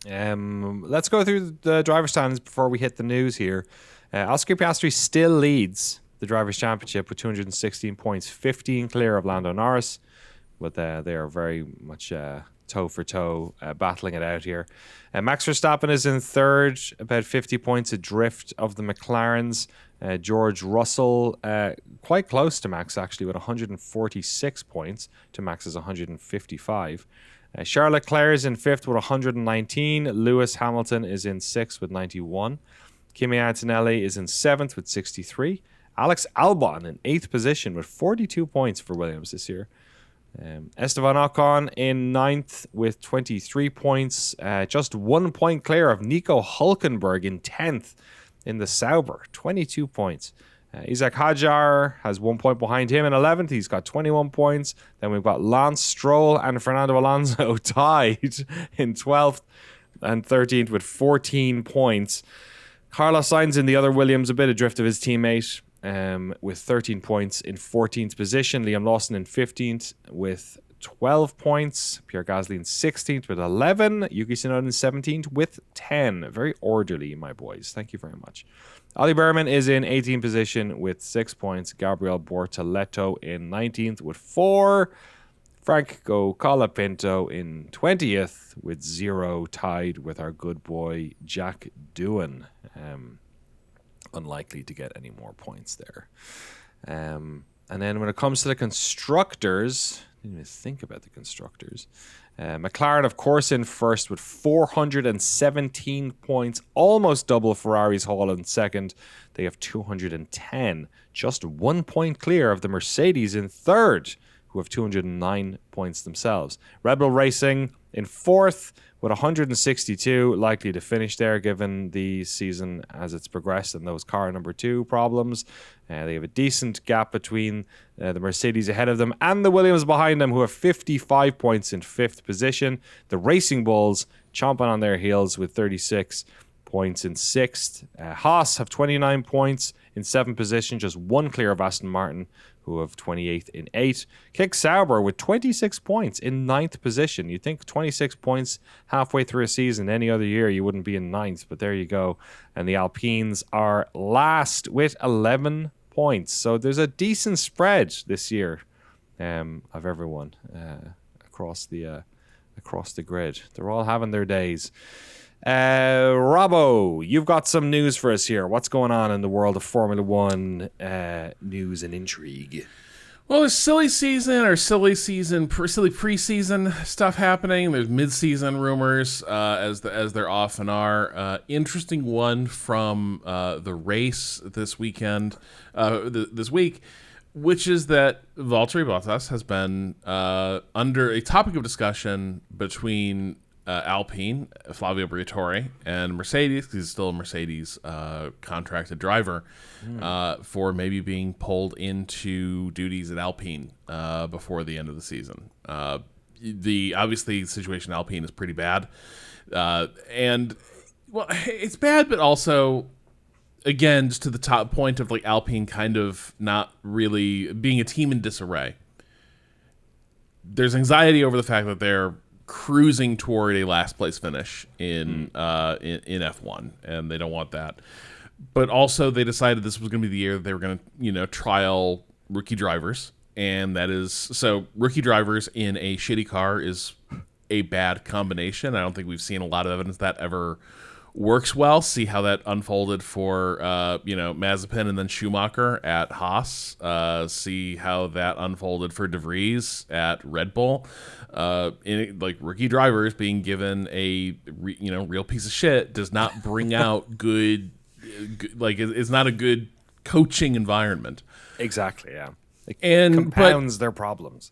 Let's go through the driver's standings before we hit the news here. Oscar Piastri still leads the Drivers' Championship with 216 points, 15 clear of Lando Norris. But they are very much toe for toe battling it out here. Max Verstappen is in third, about 50 points adrift of the McLarens. George Russell, quite close to Max actually, with 146 points to Max's 155. Charles Leclerc is in fifth with 119. Lewis Hamilton is in sixth with 91. Kimi Antonelli is in seventh with 63. Alex Albon in eighth position with 42 points for Williams this year. Esteban Ocon in ninth with 23 points, just 1 point clear of Nico Hülkenberg in 10th in the Sauber, 22 points. Isaac Hadjar has 1 point behind him in 11th. He's got 21 points. Then we've got Lance Stroll and Fernando Alonso tied in 12th and 13th with 14 points. Carlos Sainz in the other Williams, a bit adrift of his teammate, with 13 points in 14th position. Liam Lawson in 15th with 12 points. Pierre Gasly in 16th with 11. Yuki Tsunoda in 17th with 10. Very orderly, my boys. Thank you very much. Ollie Berman is in 18th position with 6 points. Gabriel Bortoleto in 19th with 4. Franco Colapinto in 20th with 0, tied with our good boy Jack Doohan. Unlikely to get any more points there. And then when it comes to the constructors, I didn't even think about the constructors. McLaren, of course, in first with 417 points, almost double Ferrari's haul in second. They have 210, just 1 point clear of the Mercedes in third, who have 209 points themselves. Red Bull Racing in fourth with 162, likely to finish there given the season as it's progressed and those car number 2 problems. They have a decent gap between the Mercedes ahead of them and the Williams behind them, who have 55 points in 5th position. The Racing Bulls chomping on their heels with 36 points in 6th. Haas have 29 points in 7th position, just 1 clear of Aston Martin, who have 28th in 8th. Kick Sauber with 26 points in 9th position. You'd think 26 points halfway through a season any other year you wouldn't be in 9th, but there you go. And the Alpines are last with 11 points. So there's a decent spread this year of everyone across the grid. They're all having their days. Robbo, you've got some news for us here. What's going on in the world of Formula One news and intrigue? Well, there's silly preseason stuff happening. There's mid-season rumors, as there often are. Interesting one from the race this weekend, this week, which is that Valtteri Bottas has been under a topic of discussion between Alpine, Flavio Briatore, and Mercedes, because he's still a Mercedes contracted driver, for maybe being pulled into duties at Alpine before the end of the season. The situation at Alpine is pretty bad, and well, it's bad, but also, again, just to the top point of like Alpine kind of not really being a team in disarray. There's anxiety over the fact that they're cruising toward a last place finish in F1, and they don't want that. But also, they decided this was going to be the year that they were going to, trial rookie drivers, and that is so. Rookie drivers in a shitty car is a bad combination. I don't think we've seen a lot of evidence that ever works well. See how that unfolded for Mazepin and then Schumacher at Haas. See how that unfolded for De Vries at Red Bull. Rookie drivers being given a real piece of shit does not bring out good it's not a good coaching environment. Exactly, yeah. It compounds their problems.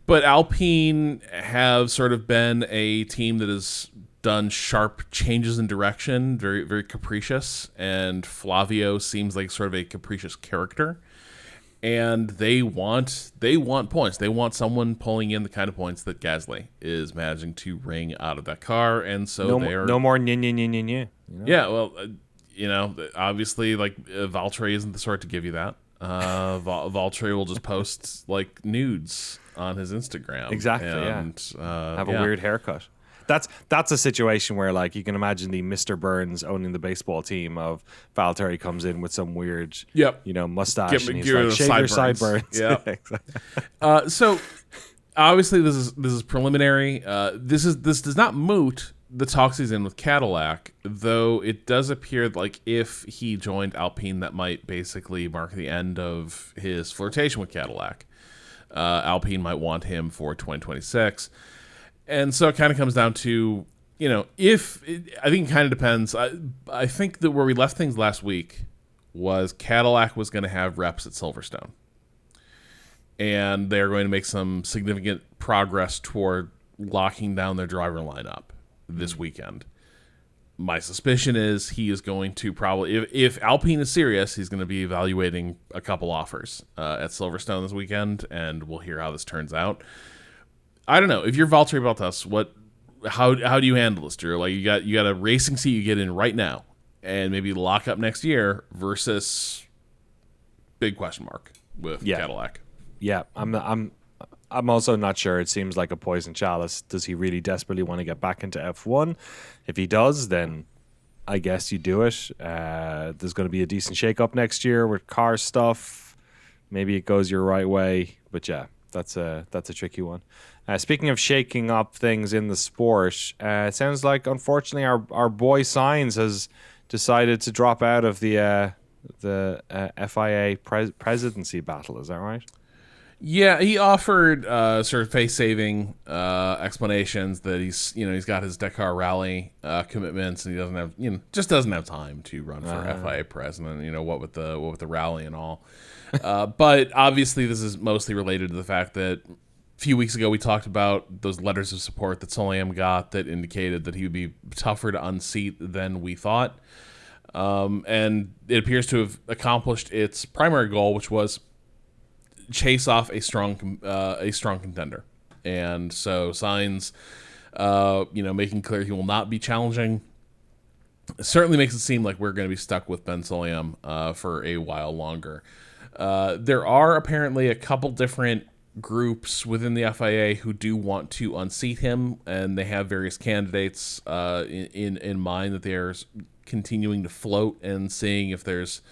But Alpine have sort of been a team that has done sharp changes in direction, very, very capricious, and Flavio seems like sort of a capricious character. And they want points. They want someone pulling in the kind of points that Gasly is managing to wring out of that car, and so no more nya. Yeah, well, obviously, Valtteri isn't the sort to give you that. Valtteri will just post like nudes on his Instagram. Exactly. And, have a weird haircut. That's a situation where, like, you can imagine the Mr. Burns owning the baseball team of Valtteri comes in with some weird, mustache, and he's like, shave your sideburns. Yeah. Exactly. So obviously this is preliminary. This does not moot the talks he's in with Cadillac, though it does appear like if he joined Alpine, that might basically mark the end of his flirtation with Cadillac. Alpine might want him for 2026. And so it kind of comes down to, I think it kind of depends. I think that where we left things last week was Cadillac was going to have reps at Silverstone. And they're going to make some significant progress toward locking down their driver lineup this weekend. My suspicion is he is going to probably, if Alpine is serious, he's going to be evaluating a couple offers at Silverstone this weekend, and we'll hear how this turns out. I don't know. If you're Valtteri Bottas, how do you handle this, Drew? Like you got a racing seat you get in right now, and maybe lock up next year versus big question mark with Cadillac. Yeah, I'm also not sure. It seems like a poison chalice. Does he really desperately want to get back into F1? If he does, then I guess you do it. There's going to be a decent shake-up next year with car stuff. Maybe it goes your right way. But yeah, that's a tricky one. Speaking of shaking up things in the sport, it sounds like, unfortunately, our boy Sainz has decided to drop out of the FIA presidency battle. Is that right? Yeah, he offered sort of face-saving explanations that he's got his Dakar Rally commitments, and he doesn't have time to run for FIA president. What with the rally and all. But obviously, this is mostly related to the fact that a few weeks ago we talked about those letters of support that Soleim got that indicated that he would be tougher to unseat than we thought, and it appears to have accomplished its primary goal, which was chase off a strong contender. And so Sainz, making clear he will not be challenging, certainly makes it seem like we're going to be stuck with Ben Sulayem for a while longer. There are apparently a couple different groups within the FIA who do want to unseat him, and they have various candidates in mind that they are continuing to float and seeing if there's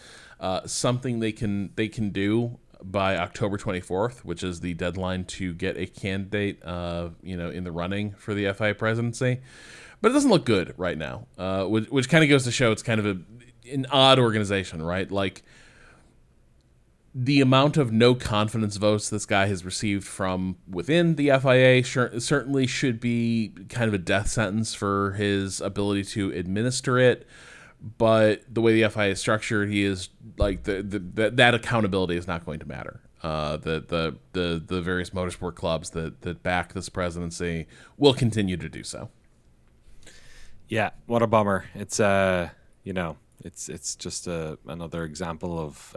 something they can do by October 24th, which is the deadline to get a candidate, in the running for the FIA presidency. But it doesn't look good right now, which kind of goes to show it's kind of an odd organization, right? Like, the amount of no confidence votes this guy has received from within the FIA certainly should be kind of a death sentence for his ability to administer it. But the way the FIA is structured, he is like that accountability is not going to matter. The various motorsport clubs that back this presidency will continue to do so. Yeah, what a bummer. It's it's just another example of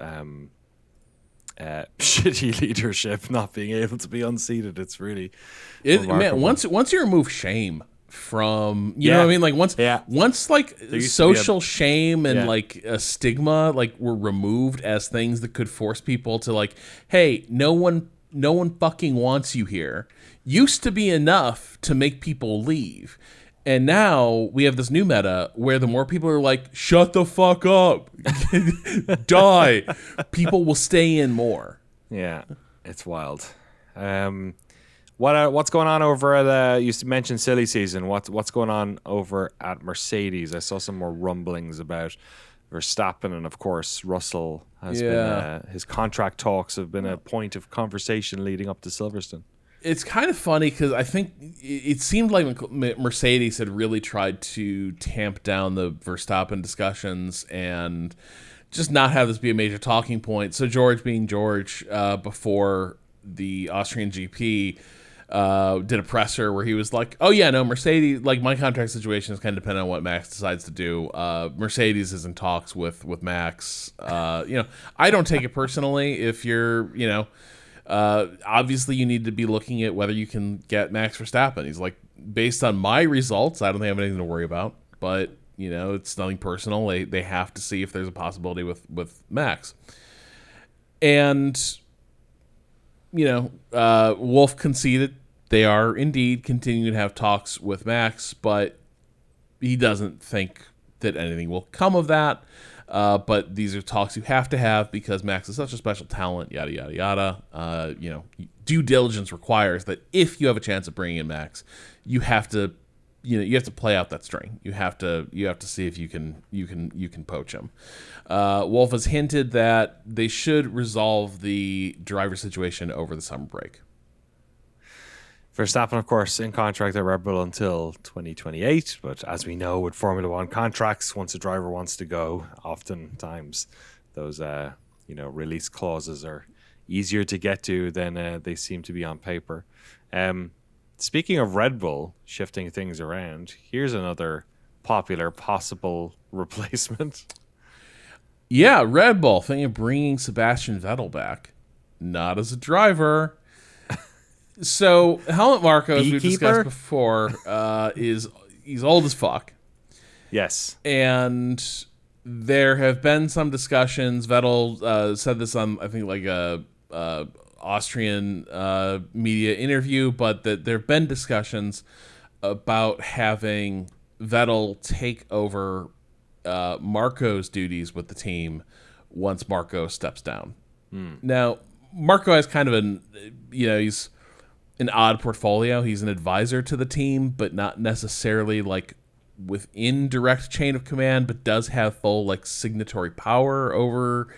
shitty leadership not being able to be unseated. It's really man. Once you remove shame from know what I mean, like once like social shame and like a stigma were removed as things that could force people to like, hey, no one fucking wants you here, used to be enough to make people leave. And now we have this new meta where the more people are like, shut the fuck up, die, people will stay in more. Yeah, it's wild. What's going on over at you mentioned silly season? What's going on over at Mercedes? I saw some more rumblings about Verstappen, and of course Russell has been his contract talks have been a point of conversation leading up to Silverstone. It's kind of funny because I think it seemed like Mercedes had really tried to tamp down the Verstappen discussions and just not have this be a major talking point. So George, being George, before the Austrian GP, did a presser where he was like, oh yeah, no, Mercedes, like, my contract situation is kind of dependent on what Max decides to do. Mercedes is in talks with Max. I don't take it personally if you're, obviously you need to be looking at whether you can get Max Verstappen. He's like, based on my results, I don't think I have anything to worry about, but it's nothing personal. They have to see if there's a possibility with Max. And Wolf conceded they are indeed continuing to have talks with Max, but he doesn't think that anything will come of that. But these are talks you have to have because Max is such a special talent, yada, yada, yada. Due diligence requires that if you have a chance of bringing in Max, you have to, you have to play out that string. You have to see if you can poach him. Wolf has hinted that they should resolve the driver situation over the summer break. Verstappen, of course, in contract at Red Bull until 2028. But as we know, with Formula One contracts, once a driver wants to go, oftentimes those release clauses are easier to get to than they seem to be on paper. Speaking of Red Bull shifting things around, here's another popular possible replacement. Yeah, Red Bull thinking of bringing Sebastian Vettel back, not as a driver. So Helmut Marko, as we've discussed before, he's old as fuck. Yes, and there have been some discussions. Vettel said this on, I think, like a Austrian media interview, but that there have been discussions about having Vettel take over Marko's duties with the team once Marko steps down. Now, Marko has kind of he's an odd portfolio. He's an advisor to the team, but not necessarily like within direct chain of command, but does have full like signatory power over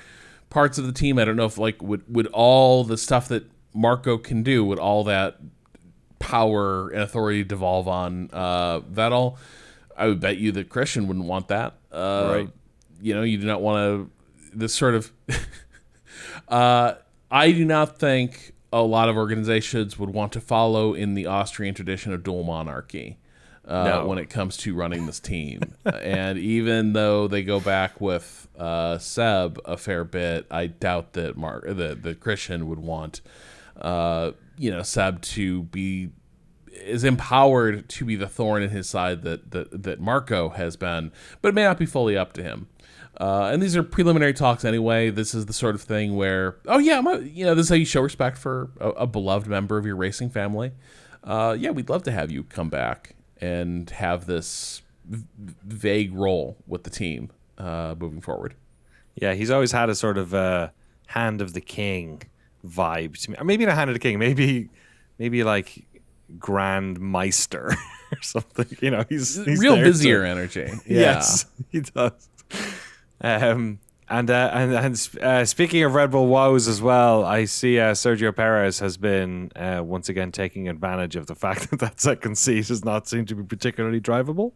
parts of the team. I don't know if like would all the stuff that Marko can do, would all that power and authority devolve on Vettel? I would bet you that Christian wouldn't want that. Right. You do not want to this sort of I do not think a lot of organizations would want to follow in the Austrian tradition of dual monarchy when it comes to running this team. And even though they go back with Seb a fair bit, I doubt that that Christian would want Seb to be as empowered to be the thorn in his side that Marko has been, but it may not be fully up to him. And these are preliminary talks anyway. This is the sort of thing where, this is how you show respect for a beloved member of your racing family. We'd love to have you come back and have this vague role with the team moving forward. Yeah, he's always had a sort of hand of the king vibe to me. Or maybe not hand of the king, maybe like Grand Meister or something. He's real Vizier energy. Yeah. Yes, he does. And speaking of Red Bull woes as well, I see Sergio Perez has been once again taking advantage of the fact that second seat does not seem to be particularly drivable.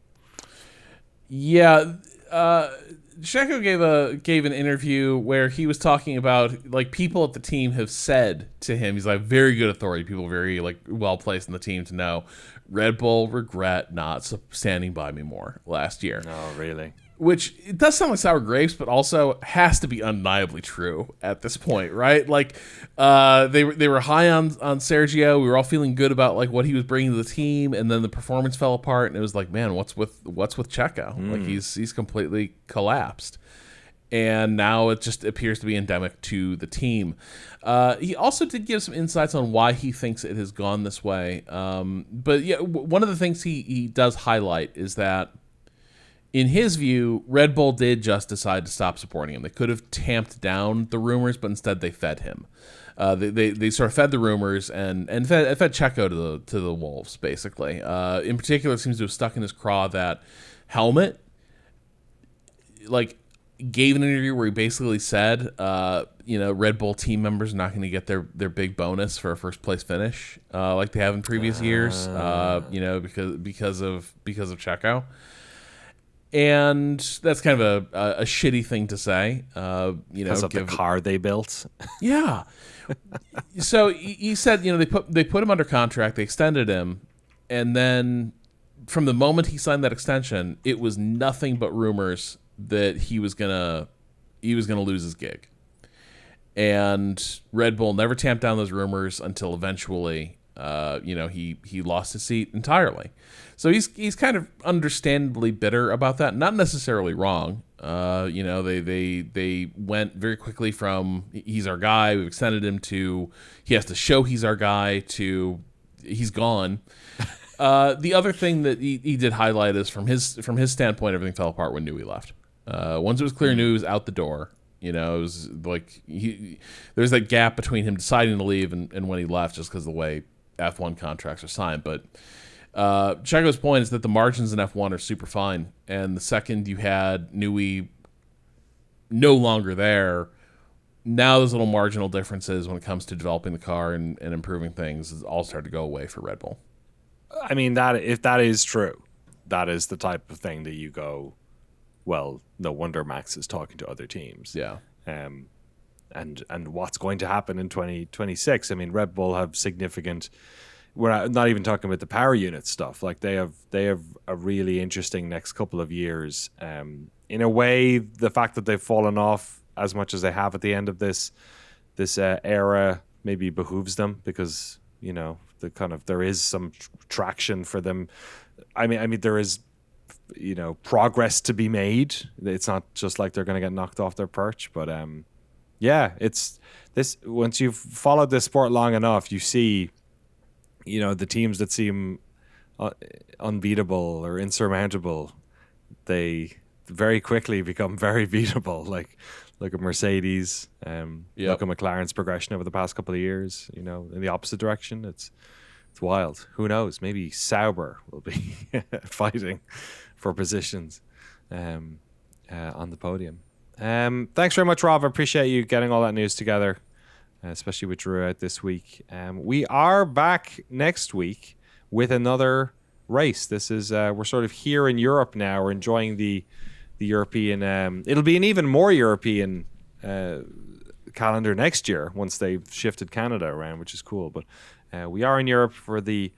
Yeah, Checo gave an interview where he was talking about like people at the team have said to him, he's like very good authority, people very like well placed in the team to know Red Bull regret not standing by me more last year. Oh, really? Which it does sound like sour grapes, but also has to be undeniably true at this point, right? Like, they were high on Sergio. We were all feeling good about like what he was bringing to the team, and then the performance fell apart, and it was like, man, what's with Checo? Like he's completely collapsed, and now it just appears to be endemic to the team. He also did give some insights on why he thinks it has gone this way. But yeah, one of the things he does highlight is that, in his view, Red Bull did just decide to stop supporting him. They could have tamped down the rumors, but instead they fed him. They sort of fed the rumors and fed Checo to the wolves, basically. In particular, it seems to have stuck in his craw that Helmut like gave an interview where he basically said, Red Bull team members are not going to get their big bonus for a first place finish like they have in previous years, because of Checo. And that's kind of a shitty thing to say, because of the car they built. Yeah. So he said, they put him under contract, they extended him, and then from the moment he signed that extension, it was nothing but rumors that he was gonna lose his gig. And Red Bull never tamped down those rumors until eventually, he lost his seat entirely. So he's kind of understandably bitter about that. Not necessarily wrong. They went very quickly from he's our guy, we've extended him, to he has to show he's our guy, to he's gone. The other thing that he did highlight is from his standpoint, everything fell apart when Newey left. Once it was clear Newey was out the door, it was like there's that gap between him deciding to leave and when he left, just because the way F1 contracts are signed. But Checo's point is that the margins in F1 are super fine, and the second you had Newey no longer there, now those little marginal differences when it comes to developing the car and improving things all start to go away for Red Bull. I mean, if that is true, that is the type of thing that you go, well, no wonder Max is talking to other teams. Yeah. And what's going to happen in 2026? I mean, Red Bull have significant we're not even talking about the power unit stuff. Like they have a really interesting next couple of years. In a way, the fact that they've fallen off as much as they have at the end of this era maybe behooves them, because there is some traction for them. I mean there is progress to be made. It's not just like they're going to get knocked off their perch, but it's this. Once you've followed this sport long enough, you see, the teams that seem unbeatable or insurmountable, they very quickly become very beatable. Like look at Mercedes, look at McLaren's progression over the past couple of years. In the opposite direction, it's wild. Who knows? Maybe Sauber will be fighting for positions on the podium. Thanks very much, Rob. I appreciate you getting all that news together, especially with Drew out this week. We are back next week with another race. This is we're sort of here in Europe now. We're enjoying the European. It'll be an even more European calendar next year once they've shifted Canada around, which is cool. But we are in Europe for the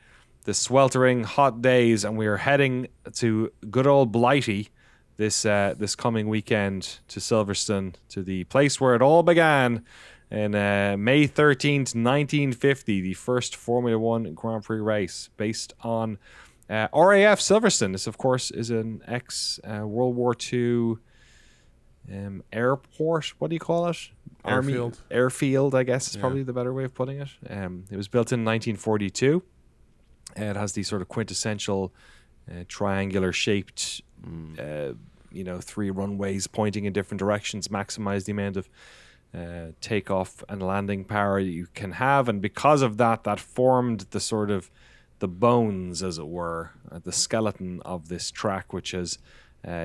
sweltering hot days, and we are heading to good old Blighty this coming weekend, to Silverstone, to the place where it all began in May 13th, 1950, the first Formula One Grand Prix race based on RAF Silverstone. This, of course, is an ex-World War II airport. What do you call it? Airfield. Airfield, I guess, is probably the better way of putting it. It was built in 1942. It has these sort of quintessential triangular-shaped, 3 runways pointing in different directions, maximize the amount of takeoff and landing power that you can have. And because of that formed the sort of the bones, as it were, the skeleton of this track, which has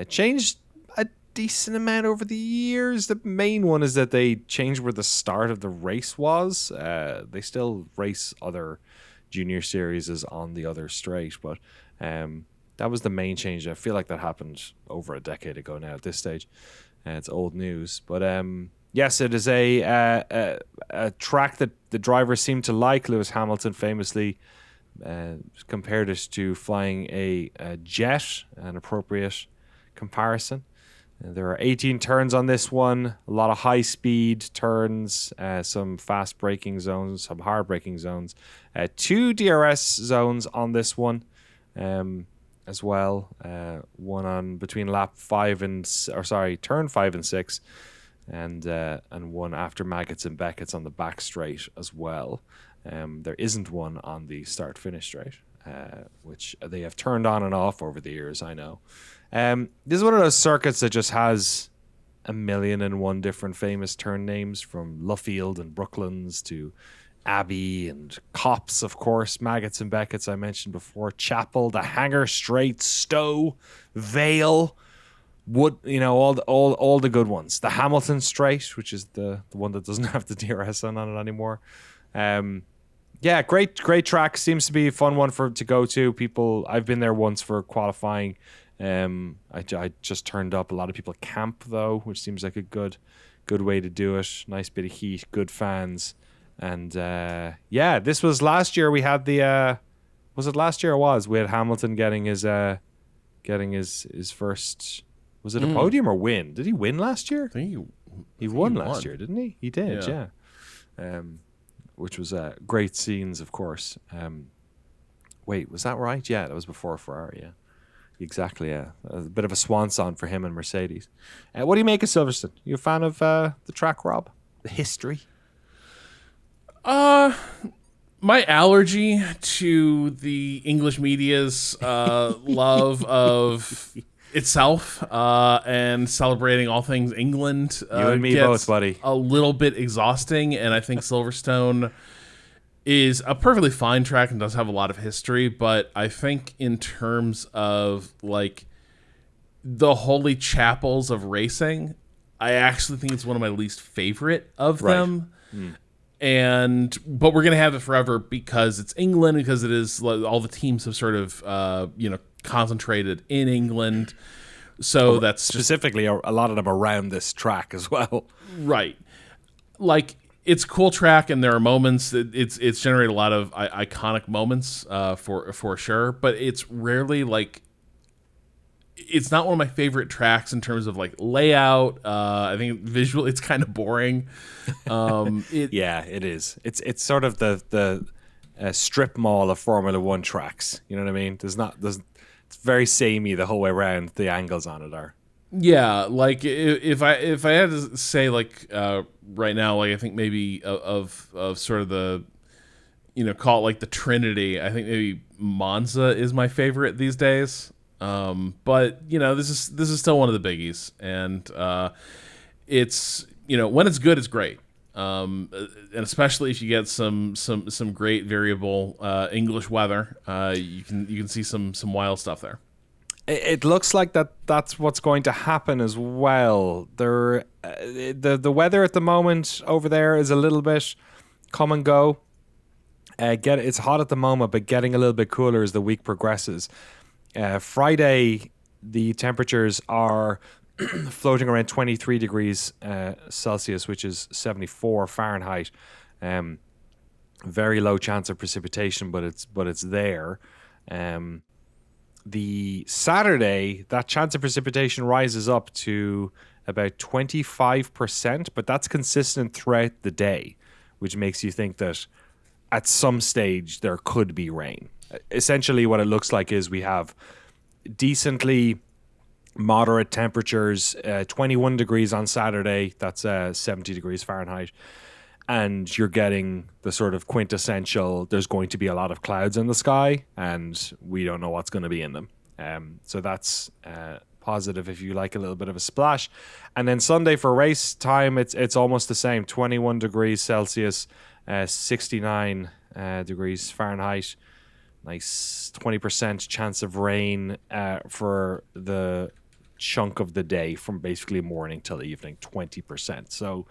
changed a decent amount over the years. The main one is that they changed where the start of the race was. They still race other junior series on the other straight, but that was the main change. I feel like that happened over a decade ago now at this stage. It's old news, but yes, it is a track that the drivers seem to like. Lewis Hamilton famously compared it to flying a jet, an appropriate comparison. There are 18 turns on this one, a lot of high-speed turns, some fast braking zones, some hard braking zones, 2 DRS zones on this one as well. One on between turn 5 and 6, and one after Maggots and Beckett's on the back straight as well. There isn't one on the start-finish straight, which they have turned on and off over the years, I know. This is one of those circuits that just has 1,000,001 different famous turn names, from Luffield and Brooklands to Abbey and Copse, of course, Maggots and Beckett's I mentioned before, Chapel, the Hanger Straight, Stowe, Vale, Wood, all the good ones. The Hamilton Straight, which is the one that doesn't have the DRS on it anymore. Great track. Seems to be a fun one to go to. I've been there once for qualifying. I just turned up. A lot of people camp though, which seems like a good way to do it. Nice bit of heat, good fans, and this was last year. We had was it last year? We had Hamilton getting his first. Was it a podium or win? Did he win last year? I think he won last year, didn't he? He did, yeah. Which was great scenes, of course. Wait, was that right? Yeah, that was before Ferrari, yeah. Exactly, yeah. A bit of a swan song for him and Mercedes. What do you make of Silverstone? You a fan of the track, Rob? The history? My allergy to the English media's love of itself and celebrating all things England you and me both, buddy. A little bit exhausting, and I think Silverstone is a perfectly fine track and does have a lot of history, but I think in terms of like the holy chapels of racing, I actually think it's one of my least favorite of them. But we're gonna have it forever because it's England, because it is all the teams have sort of concentrated in England, so that's specifically a lot of them around this track as well. Right, like it's a cool track, and there are moments. It's generated a lot of iconic moments for sure. But it's rarely like. It's not one of my favorite tracks in terms of like layout. I think visually it's kind of boring. Yeah, it is. It's sort of the strip mall of Formula One tracks. You know what I mean? It's very samey the whole way around. The angles on it are. Yeah, like if I had to say like right now, like I think maybe of sort of the call it like the Trinity. I think maybe Monza is my favorite these days. But this is still one of the biggies, and it's when it's good, it's great. And especially if you get some great variable English weather, you can see some wild stuff there. It looks like that's what's going to happen as well. The weather at the moment over there is a little bit come and go. It's hot at the moment, but getting a little bit cooler as the week progresses. Friday, the temperatures are floating around 23 degrees Celsius, which is 74 Fahrenheit. Very low chance of precipitation, but it's there. The Saturday, that chance of precipitation rises up to about 25%, but that's consistent throughout the day, which makes you think that at some stage there could be rain. Essentially what it looks like is we have decently moderate temperatures, 21 degrees on Saturday, that's 70 degrees Fahrenheit, and you're getting the sort of quintessential, there's going to be a lot of clouds in the sky, and we don't know what's going to be in them. So that's positive if you like a little bit of a splash. And then Sunday for race time, it's almost the same, 21 degrees Celsius, 69 degrees Fahrenheit. Nice 20% chance of rain for the chunk of the day from basically morning till evening, 20%. So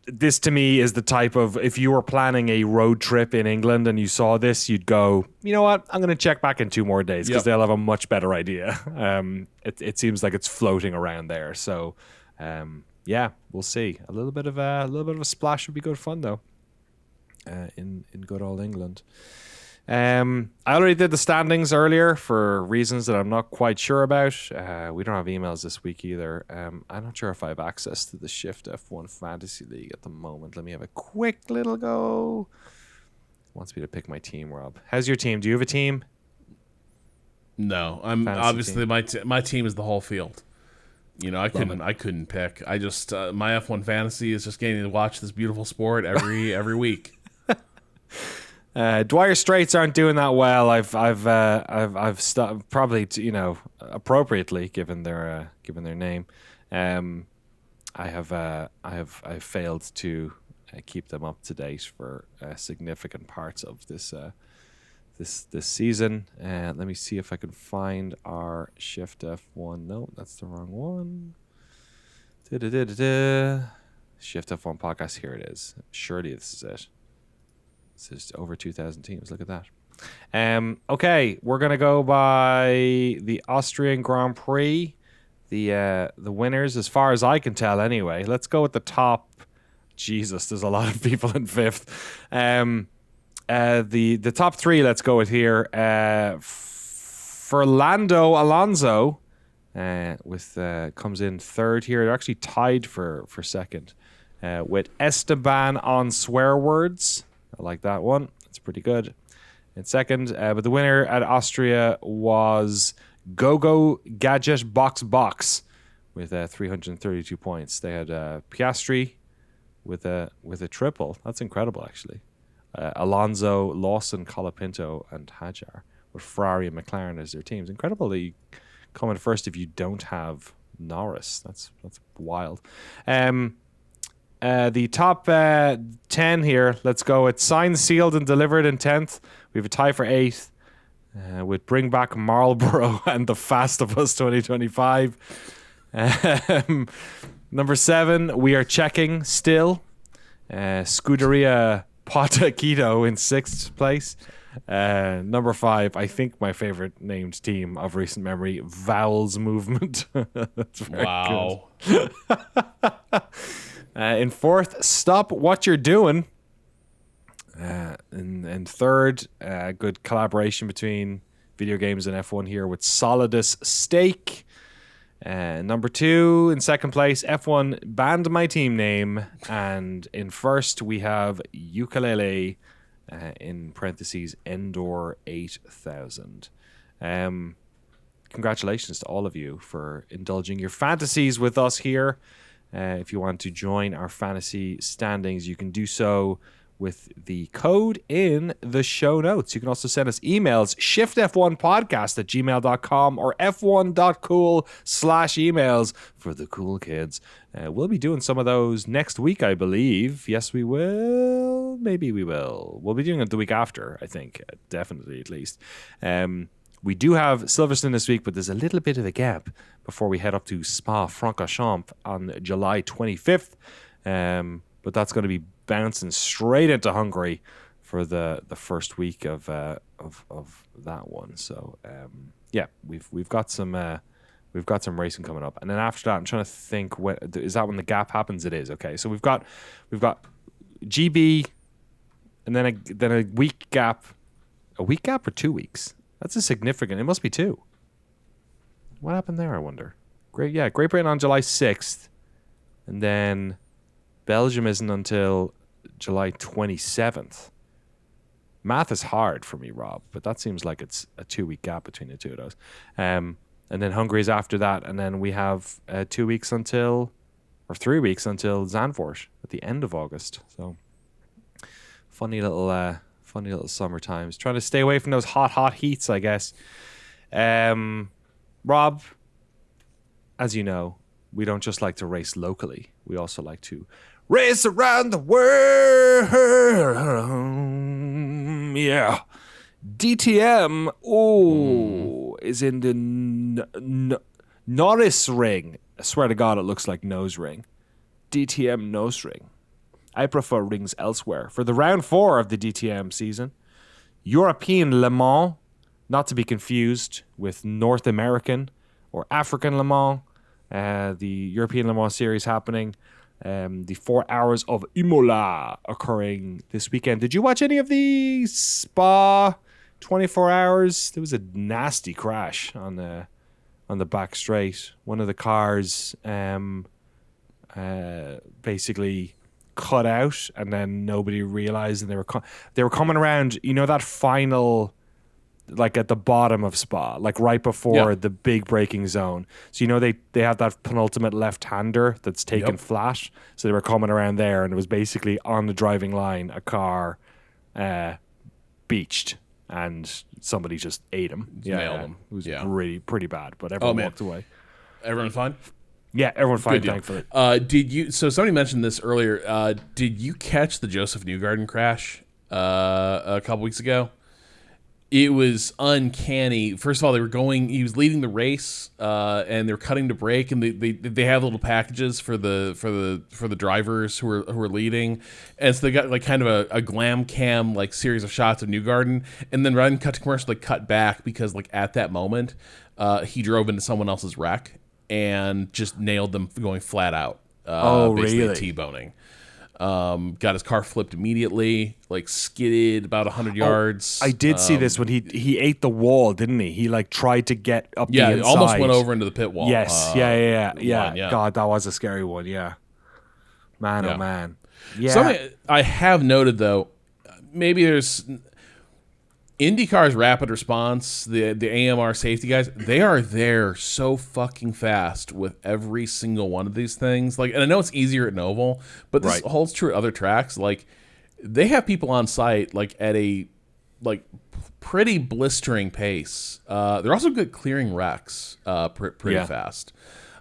this to me is the type of, if you were planning a road trip in England and you saw this, you'd go, you know what, I'm going to check back in 2 more days because they'll have a much better idea. It seems like it's floating around there. So yeah, we'll see. A little bit of a splash would be good fun though. In good old England. I already did the standings earlier for reasons that I'm not quite sure about. We don't have emails this week either. I'm not sure if I have access to the Shift+F1 Fantasy League at the moment. Let me have a quick little go. Wants me to pick my team, Rob. How's your team? Do you have a team? No, I'm Fantasy obviously team. my team is the whole field. I couldn't pick. I just my F1 fantasy is just getting to watch this beautiful sport every week. Dwyer Straits aren't doing that well. I've stopped, probably appropriately given their name. I've failed to keep them up to date for significant parts of this season. Let me see if I can find our Shift+F1. No, that's the wrong one. Shift+F1 podcast. Here it is. Surely this is it. This is over 2,000 teams. Look at that. Okay, we're gonna go by the Austrian Grand Prix. The winners, as far as I can tell, anyway. Let's go with the top. Jesus, there's a lot of people in 5th. The top 3. Let's go with here. Fernando Alonso comes in 3rd here. They're actually tied for 2nd with Esteban on swear words. I like that one. It's pretty good. In 2nd, but the winner at Austria was Gogo Gadget Box with 332 points. They had Piastri with a triple. That's incredible, actually. Alonso, Lawson, Colapinto, and Hadjar with Ferrari and McLaren as their teams. Incredible that you come in first if you don't have Norris. That's wild. The top 10 here, let's go. It's signed, sealed, and delivered in 10th. We have a tie for 8th with Bring Back Marlboro and The Fast of Us 2025. Number 7, we are checking still. Scuderia Pata Quito in 6th place. Number 5, I think my favorite named team of recent memory, Vowels Movement. That's very wow. good. In fourth, Stop What You're Doing. In third, good collaboration between video games and F1 here with Solidus Steak. Number 2, in second place, F1 banned my team name. And in first, we have Ukulele, in parentheses, Endor 8000. Congratulations to all of you for indulging your fantasies with us here. If you want to join our fantasy standings, you can do so with the code in the show notes. You can also send us emails, shiftf1podcast@gmail.com or f1.cool/emails for the cool kids. We'll be doing some of those next week, I believe. Yes, we will. Maybe we will. We'll be doing it the week after, I think. Definitely, at least. We do have Silverstone this week, but there's a little bit of a gap before we head up to Spa-Francorchamps on July 25th. But that's going to be bouncing straight into Hungary for the first week of that one. So yeah, we've got some racing coming up, and then after that, I'm trying to think, is that when the gap happens? It is. Okay, so we've got GB, and then a week gap, or 2 weeks. That's a significant. It must be 2. What happened there? I wonder. Great Britain on July 6th, and then Belgium isn't until July 27th. Math is hard for me, Rob, but that seems like it's a 2-week gap between the two of those. And then Hungary is after that, and then we have 3 weeks until Zandvoort at the end of August. So funny little summer times. Trying to stay away from those hot heats, I guess. Rob, as you know, we don't just like to race locally. We also like to race around the world. Yeah. DTM, is in the Norris ring. I swear to God, it looks like nose ring. DTM nose ring. I prefer rings elsewhere. For the round 4 of the DTM season, European Le Mans, not to be confused with North American or African Le Mans. The European Le Mans series happening. The 4 hours of Imola occurring this weekend. Did you watch any of the Spa 24 hours? There was a nasty crash on the back straight. One of the cars basically cut out, and then nobody realized, and they were coming around. You know that final, like at the bottom of Spa, like right before the big braking zone. So, you know, they have that penultimate left-hander that's taken flat. So they were coming around there, and it was basically on the driving line, a car beached, and somebody just ate him. Nailed him. It was pretty bad, but everyone walked away. Everyone fine? Yeah, everyone fine, thankfully. So somebody mentioned this earlier. Did you catch the Joseph Newgarden crash a couple weeks ago? It was uncanny. First of all, he was leading the race, and they were cutting to brake, and they have little packages for the drivers who are leading, and so they got like kind of a glam cam like series of shots of Newgarden, and then rather than cut to commercial, they cut back because like at that moment, he drove into someone else's wreck and just nailed them going flat out. Basically really? T-boning. Got his car flipped immediately, like skidded about 100 yards. I did see this when he ate the wall, didn't he? He like tried to get up the inside. Yeah, almost went over into the pit wall. Yes, yeah. God, that was a scary one, yeah. Man, oh man. Yeah. Something I have noted, though, maybe there's IndyCar's rapid response, the AMR safety guys, they are there so fucking fast with every single one of these things. Like, and I know it's easier at Noval, but this holds true at other tracks. Like, they have people on site like at a like pretty blistering pace. They're also good clearing wrecks pretty fast.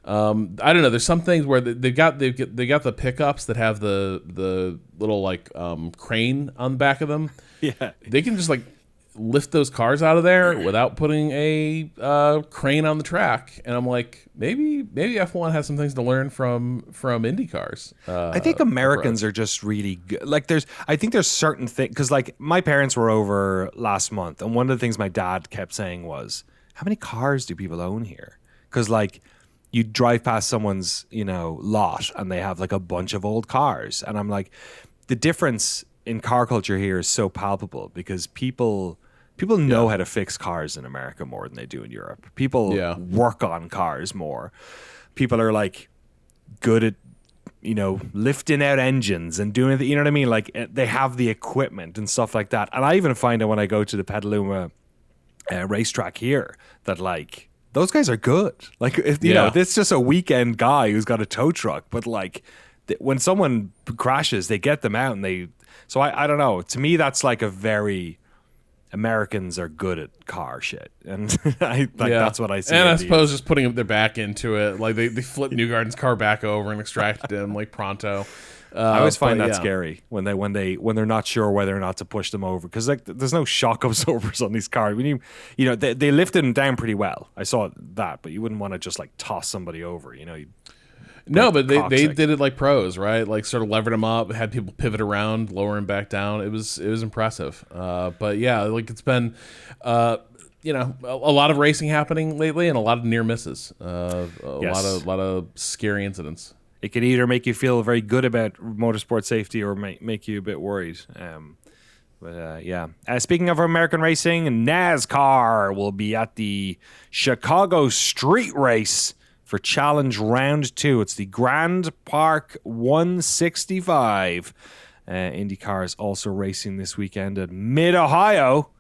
I don't know. There's some things where they got the pickups that have the little like crane on the back of them. Yeah, they can just like lift those cars out of there without putting a crane on the track, and I'm like, maybe F1 has some things to learn from Indy cars. I think Americans are just really good. Like, I think there's certain things, because like my parents were over last month, and one of the things my dad kept saying was, "How many cars do people own here?" Because like you drive past someone's, lot and they have like a bunch of old cars. And I'm like, the difference in car culture here is so palpable because people know how to fix cars in America more than they do in Europe. People work on cars more. People are like good at, lifting out engines and doing it. You know what I mean? Like they have the equipment and stuff like that. And I even find that when I go to the Petaluma racetrack here, that like those guys are good. Like you know, it's just a weekend guy who's got a tow truck, but like when someone crashes, they get them out and they. So I don't know. To me, that's like a very Americans are good at car shit, and that's what I see. And I suppose just putting their back into it, like they flip Newgarden's car back over and extract him like pronto. I always find that scary when they're not sure whether or not to push them over because like there's no shock absorbers on these cars. When they lifted them down pretty well. I saw that, but you wouldn't want to just like toss somebody over. No, but they did it like pros, right? Like sort of levered him up, had people pivot around, lower him back down. It was impressive. But yeah, like it's been, a lot of racing happening lately and a lot of near misses. A lot of scary incidents. It can either make you feel very good about motorsport safety or make you a bit worried. Speaking of American racing, NASCAR will be at the Chicago Street Race for Challenge Round 2. It's the Grand Park 165. IndyCar is also racing this weekend at Mid-Ohio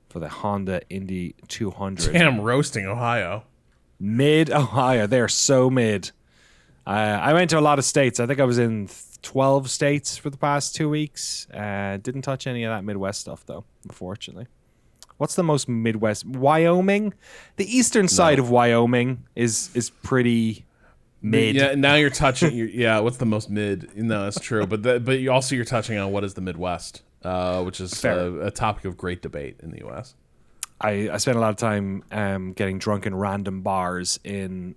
for the Honda Indy 200. Damn, roasting Ohio. Mid-Ohio. They're so mid. I went to a lot of states. I think I was in 12 states for the past 2 weeks. Didn't touch any of that Midwest stuff, though, unfortunately. What's the most Midwest? Wyoming? The eastern side of Wyoming is pretty mid. Yeah, now you're touching. What's the most mid? No, that's true. But you're touching on what is the Midwest, which is a topic of great debate in the U.S. I spent a lot of time getting drunk in random bars in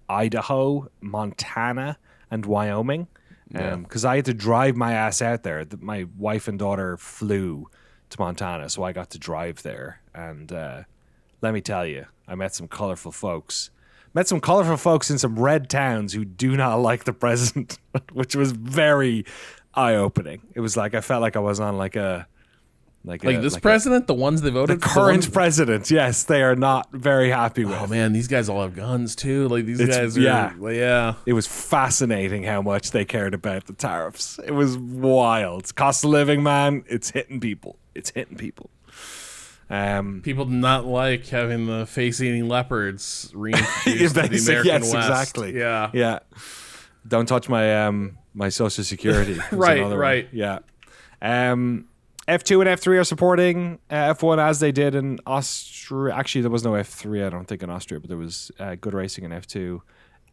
Idaho, Montana, and Wyoming because I had to drive my ass out there. My wife and daughter flew to Montana, so I got to drive there. And let me tell you, I met some colorful folks. Met some colorful folks in some red towns who do not like the president, which was very eye-opening. It was like I felt like I was on president, the ones they voted for? The current president, yes, they are not very happy with. Oh man, these guys all have guns too. Like these guys are, It was fascinating how much they cared about the tariffs. It was wild. Cost of living, man, it's hitting people. People do not like having the face-eating leopards reintroduced to the American West. Exactly. Yeah. Don't touch my my Social Security. Right. Yeah. F2 and F3 are supporting F1 as they did in Austria. Actually, there was no F3, I don't think, in Austria, but there was good racing in F2.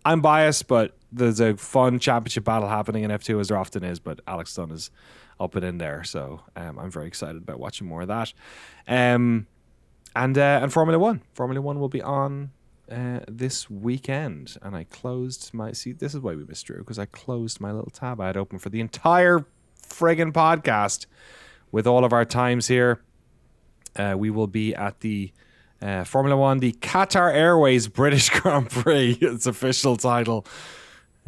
I'm biased, but there's a fun championship battle happening in F2, as there often is, but Alex Dunn is up and in there, so I'm very excited about watching more of that. And Formula 1. Formula 1 will be on this weekend, and I closed my... See, this is why we missed Drew, because I closed my little tab I had open for the entire friggin' podcast. With all of our times here, we will be at the Formula 1, the Qatar Airways British Grand Prix. Its official title.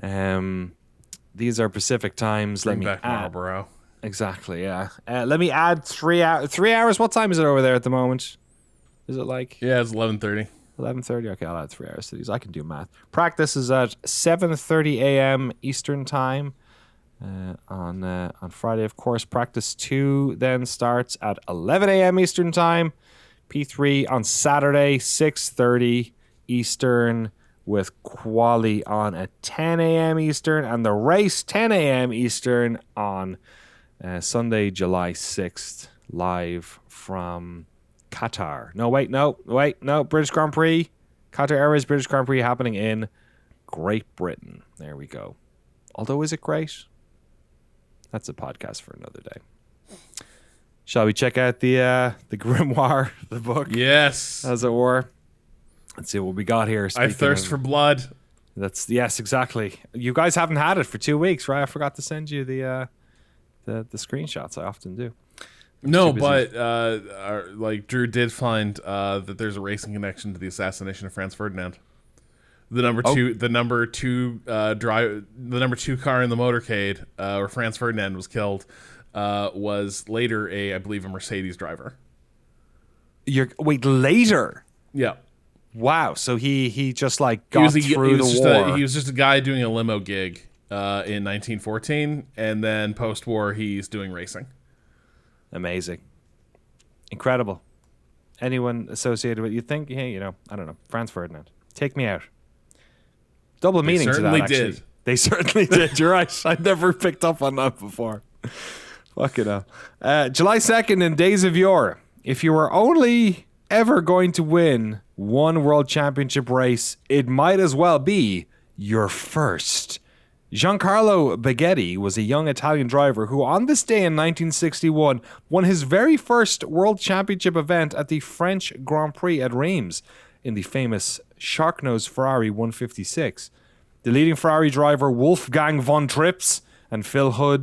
These are Pacific times. Bring back Marlboro. Exactly, yeah. Let me add 3 hours. 3 hours? What time is it over there at the moment? Is it like... Yeah, it's 11:30. 11:30? Okay, I'll add 3 hours to these. I can do math. Practice is at 7:30 a.m. Eastern Time. On Friday, of course. Practice 2 then starts at 11 a.m. Eastern Time. P3 on Saturday, 6:30 Eastern, with quali on at 10 a.m. Eastern, and the race 10 a.m. Eastern on Sunday, July 6th, live from Qatar. No, British Grand Prix. Qatar Airways British Grand Prix happening in Great Britain. There we go. Although, is it great? That's a podcast for another day. Shall we check out the grimoire, the book? Yes. As it were. Let's see what we got here. I thirst for blood. Yes, exactly. You guys haven't had it for 2 weeks, right? I forgot to send you the screenshots. I often do. No, but Drew did find that there's a racing connection to the assassination of Franz Ferdinand. The number two car in the motorcade, where Franz Ferdinand was killed, was later I believe a Mercedes driver. Later? Yeah. Wow. So he just like got through the war. He was just a guy doing a limo gig in 1914, and then post-war he's doing racing. Amazing. Incredible. Anyone associated with, you think, hey, I don't know, Franz Ferdinand. Take me out. Double meaning to that, actually. Did. They certainly did. You're right. I never picked up on that before. Fucking hell. July 2nd in Days of Yore. If you were only ever going to win one world championship race, it might as well be your first. Giancarlo Baghetti was a young Italian driver who, on this day in 1961, won his very first world championship event at the French Grand Prix at Reims in the famous Sharknose Ferrari 156. The leading Ferrari driver, Wolfgang von Trips, and Phil Hill,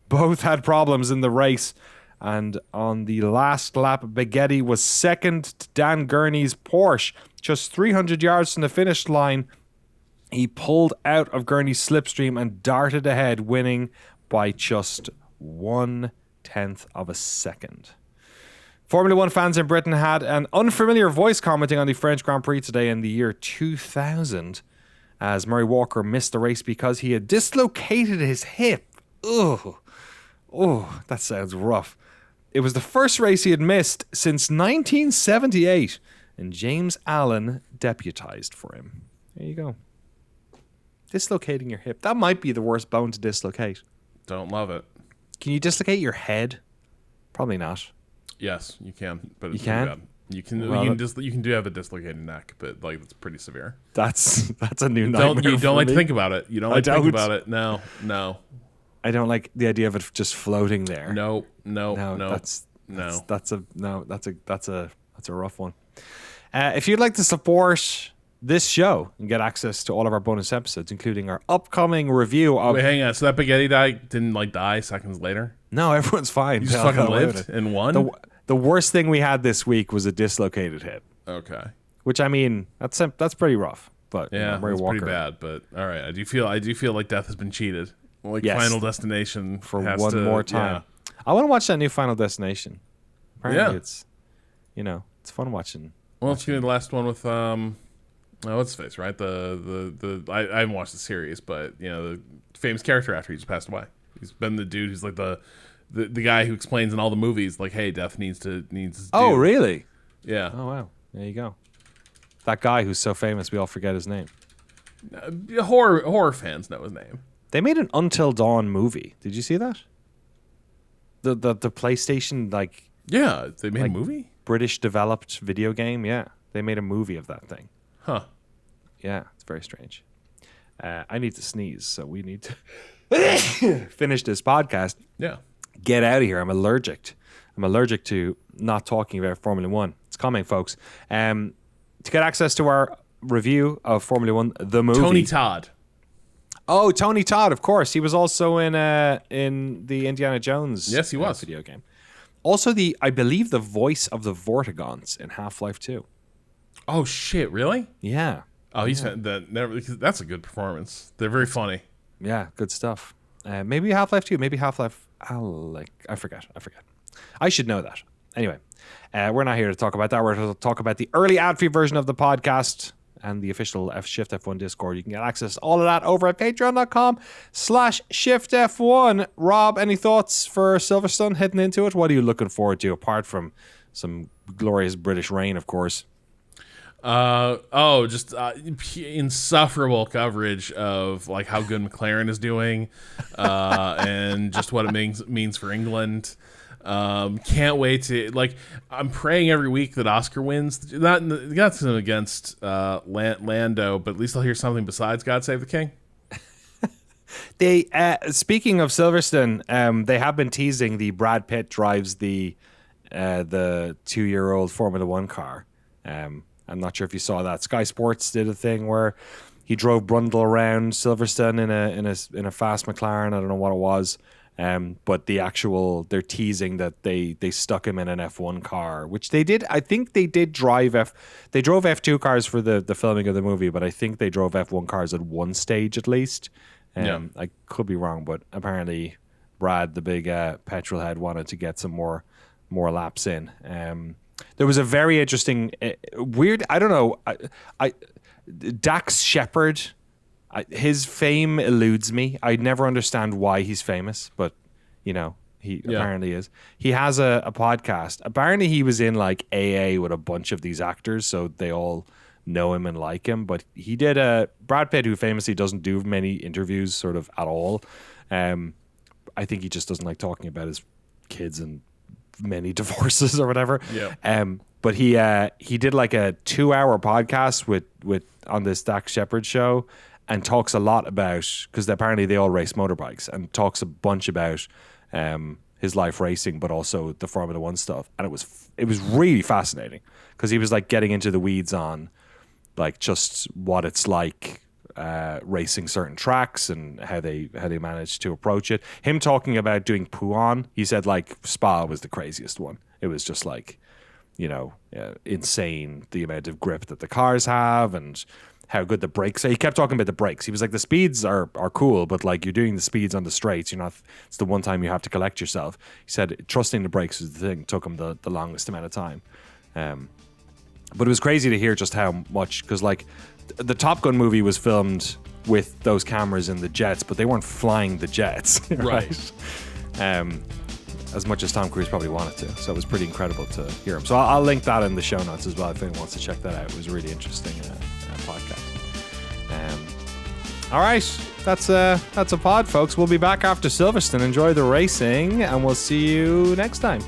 both had problems in the race. And on the last lap, Baghetti was second to Dan Gurney's Porsche, just 300 yards from the finish line. He pulled out of Gurney's slipstream and darted ahead, winning by just 1/10 of a second. Formula One fans in Britain had an unfamiliar voice commenting on the French Grand Prix today in the year 2000, as Murray Walker missed the race because he had dislocated his hip. Ugh. Oh, that sounds rough. It was the first race he had missed since 1978, and James Allen deputized for him. There you go. Dislocating your hip. That might be the worst bone to dislocate. Don't love it. Can you dislocate your head? Probably not. Yes, you can. But you can? bad. You can. Well, you can do have a dislocated neck, but like it's pretty severe. That's a new nightmare. You don't like to think about it. You don't like to think about it. No. I don't like the idea of it just floating there. No. That's a rough one. If you'd like to support this show and get access to all of our bonus episodes, including our upcoming review of... Wait, hang on. So that Baghetti didn't die seconds later? No, everyone's fine. You just fucking lived and won? The worst thing we had this week was a dislocated hip. Okay. Which, I mean, that's pretty rough. But yeah, Murray that's Walker, pretty bad. But all right, I do feel like death has been cheated. Like yes, Final Destination for one more time. Yeah. I want to watch that new Final Destination. Apparently it's fun watching. Well, it's gonna be the last one with what's his face, right? I haven't watched the series, but the famous character after he just passed away. He's been the dude who's like the guy who explains in all the movies, like, hey, death needs to. Oh, really? Yeah. Oh, wow. There you go. That guy who's so famous, we all forget his name. Horror fans know his name. They made an Until Dawn movie. Did you see that? The PlayStation, like... Yeah, they made a movie? British developed video game, yeah. They made a movie of that thing. Huh. Yeah, it's very strange. I need to sneeze, so we need to finish this podcast. Yeah. Get out of here. I'm allergic to not talking about Formula One. It's coming, folks. To get access to our review of Formula One, the movie... Tony Todd. Oh, Tony Todd, of course. He was also in the Indiana Jones yes, he was. Video game. Also, I believe the voice of the Vortigons in Half-Life 2. Oh, shit, really? Yeah. Oh, that's a good performance. They're very funny. Yeah, good stuff. Maybe Half-Life 2, maybe Half-Life... I forget. I should know that. Anyway, we're not here to talk about that. We're here to talk about the early ad-free version of the podcast and the official Shift F1 Discord. You can get access to all of that over at patreon.com/ShiftF1. Rob, any thoughts for Silverstone heading into it? What are you looking forward to, apart from some glorious British rain, of course? Just insufferable coverage of like how good McLaren is doing, and just what it means for England. Can't wait to I'm praying every week that Oscar wins. Not against Lando, but at least I'll hear something besides "God Save the King." They speaking of Silverstone, they have been teasing the Brad Pitt drives the 2-year-old Formula One car. I'm not sure if you saw that. Sky Sports did a thing where he drove Brundle around Silverstone in a fast McLaren. I don't know what it was. But they're teasing that they stuck him in an F1 car, which they did. I think they did they drove F2 cars for the filming of the movie, but I think they drove F1 cars at one stage at least. I could be wrong, but apparently Brad, the big petrol head, wanted to get some more laps in. There was a very interesting, weird, I don't know, Dax Shepard, his fame eludes me. I never understand why he's famous, but, he apparently is. He has a podcast. Apparently he was in like AA with a bunch of these actors, so they all know him and like him. But he did Brad Pitt, who famously doesn't do many interviews sort of at all. I think he just doesn't like talking about his kids and many divorces or whatever. Yeah. But he did like a 2-hour podcast with on this Dax Shepard show, and talks a lot about, because apparently they all race motorbikes, and talks a bunch about his life racing, but also the Formula One stuff. And it was really fascinating, because he was like getting into the weeds on like just what it's like racing certain tracks and how they managed to approach it. Him talking about doing Puan, he said like Spa was the craziest one. It was just like, insane the amount of grip that the cars have and how good the brakes are. He kept talking about the brakes. He was like, the speeds are cool, but like you're doing the speeds on the straights. It's the one time you have to collect yourself. He said trusting the brakes was the thing. Took him the longest amount of time. But it was crazy to hear just how much, because like the Top Gun movie was filmed with those cameras in the jets, but they weren't flying the jets. Right. As much as Tom Cruise probably wanted to. So it was pretty incredible to hear him. So I'll link that in the show notes as well if anyone wants to check that out. It was a really interesting podcast. All right, that's a pod, folks. We'll be back after Silverstone. Enjoy the racing, and we'll see you next time.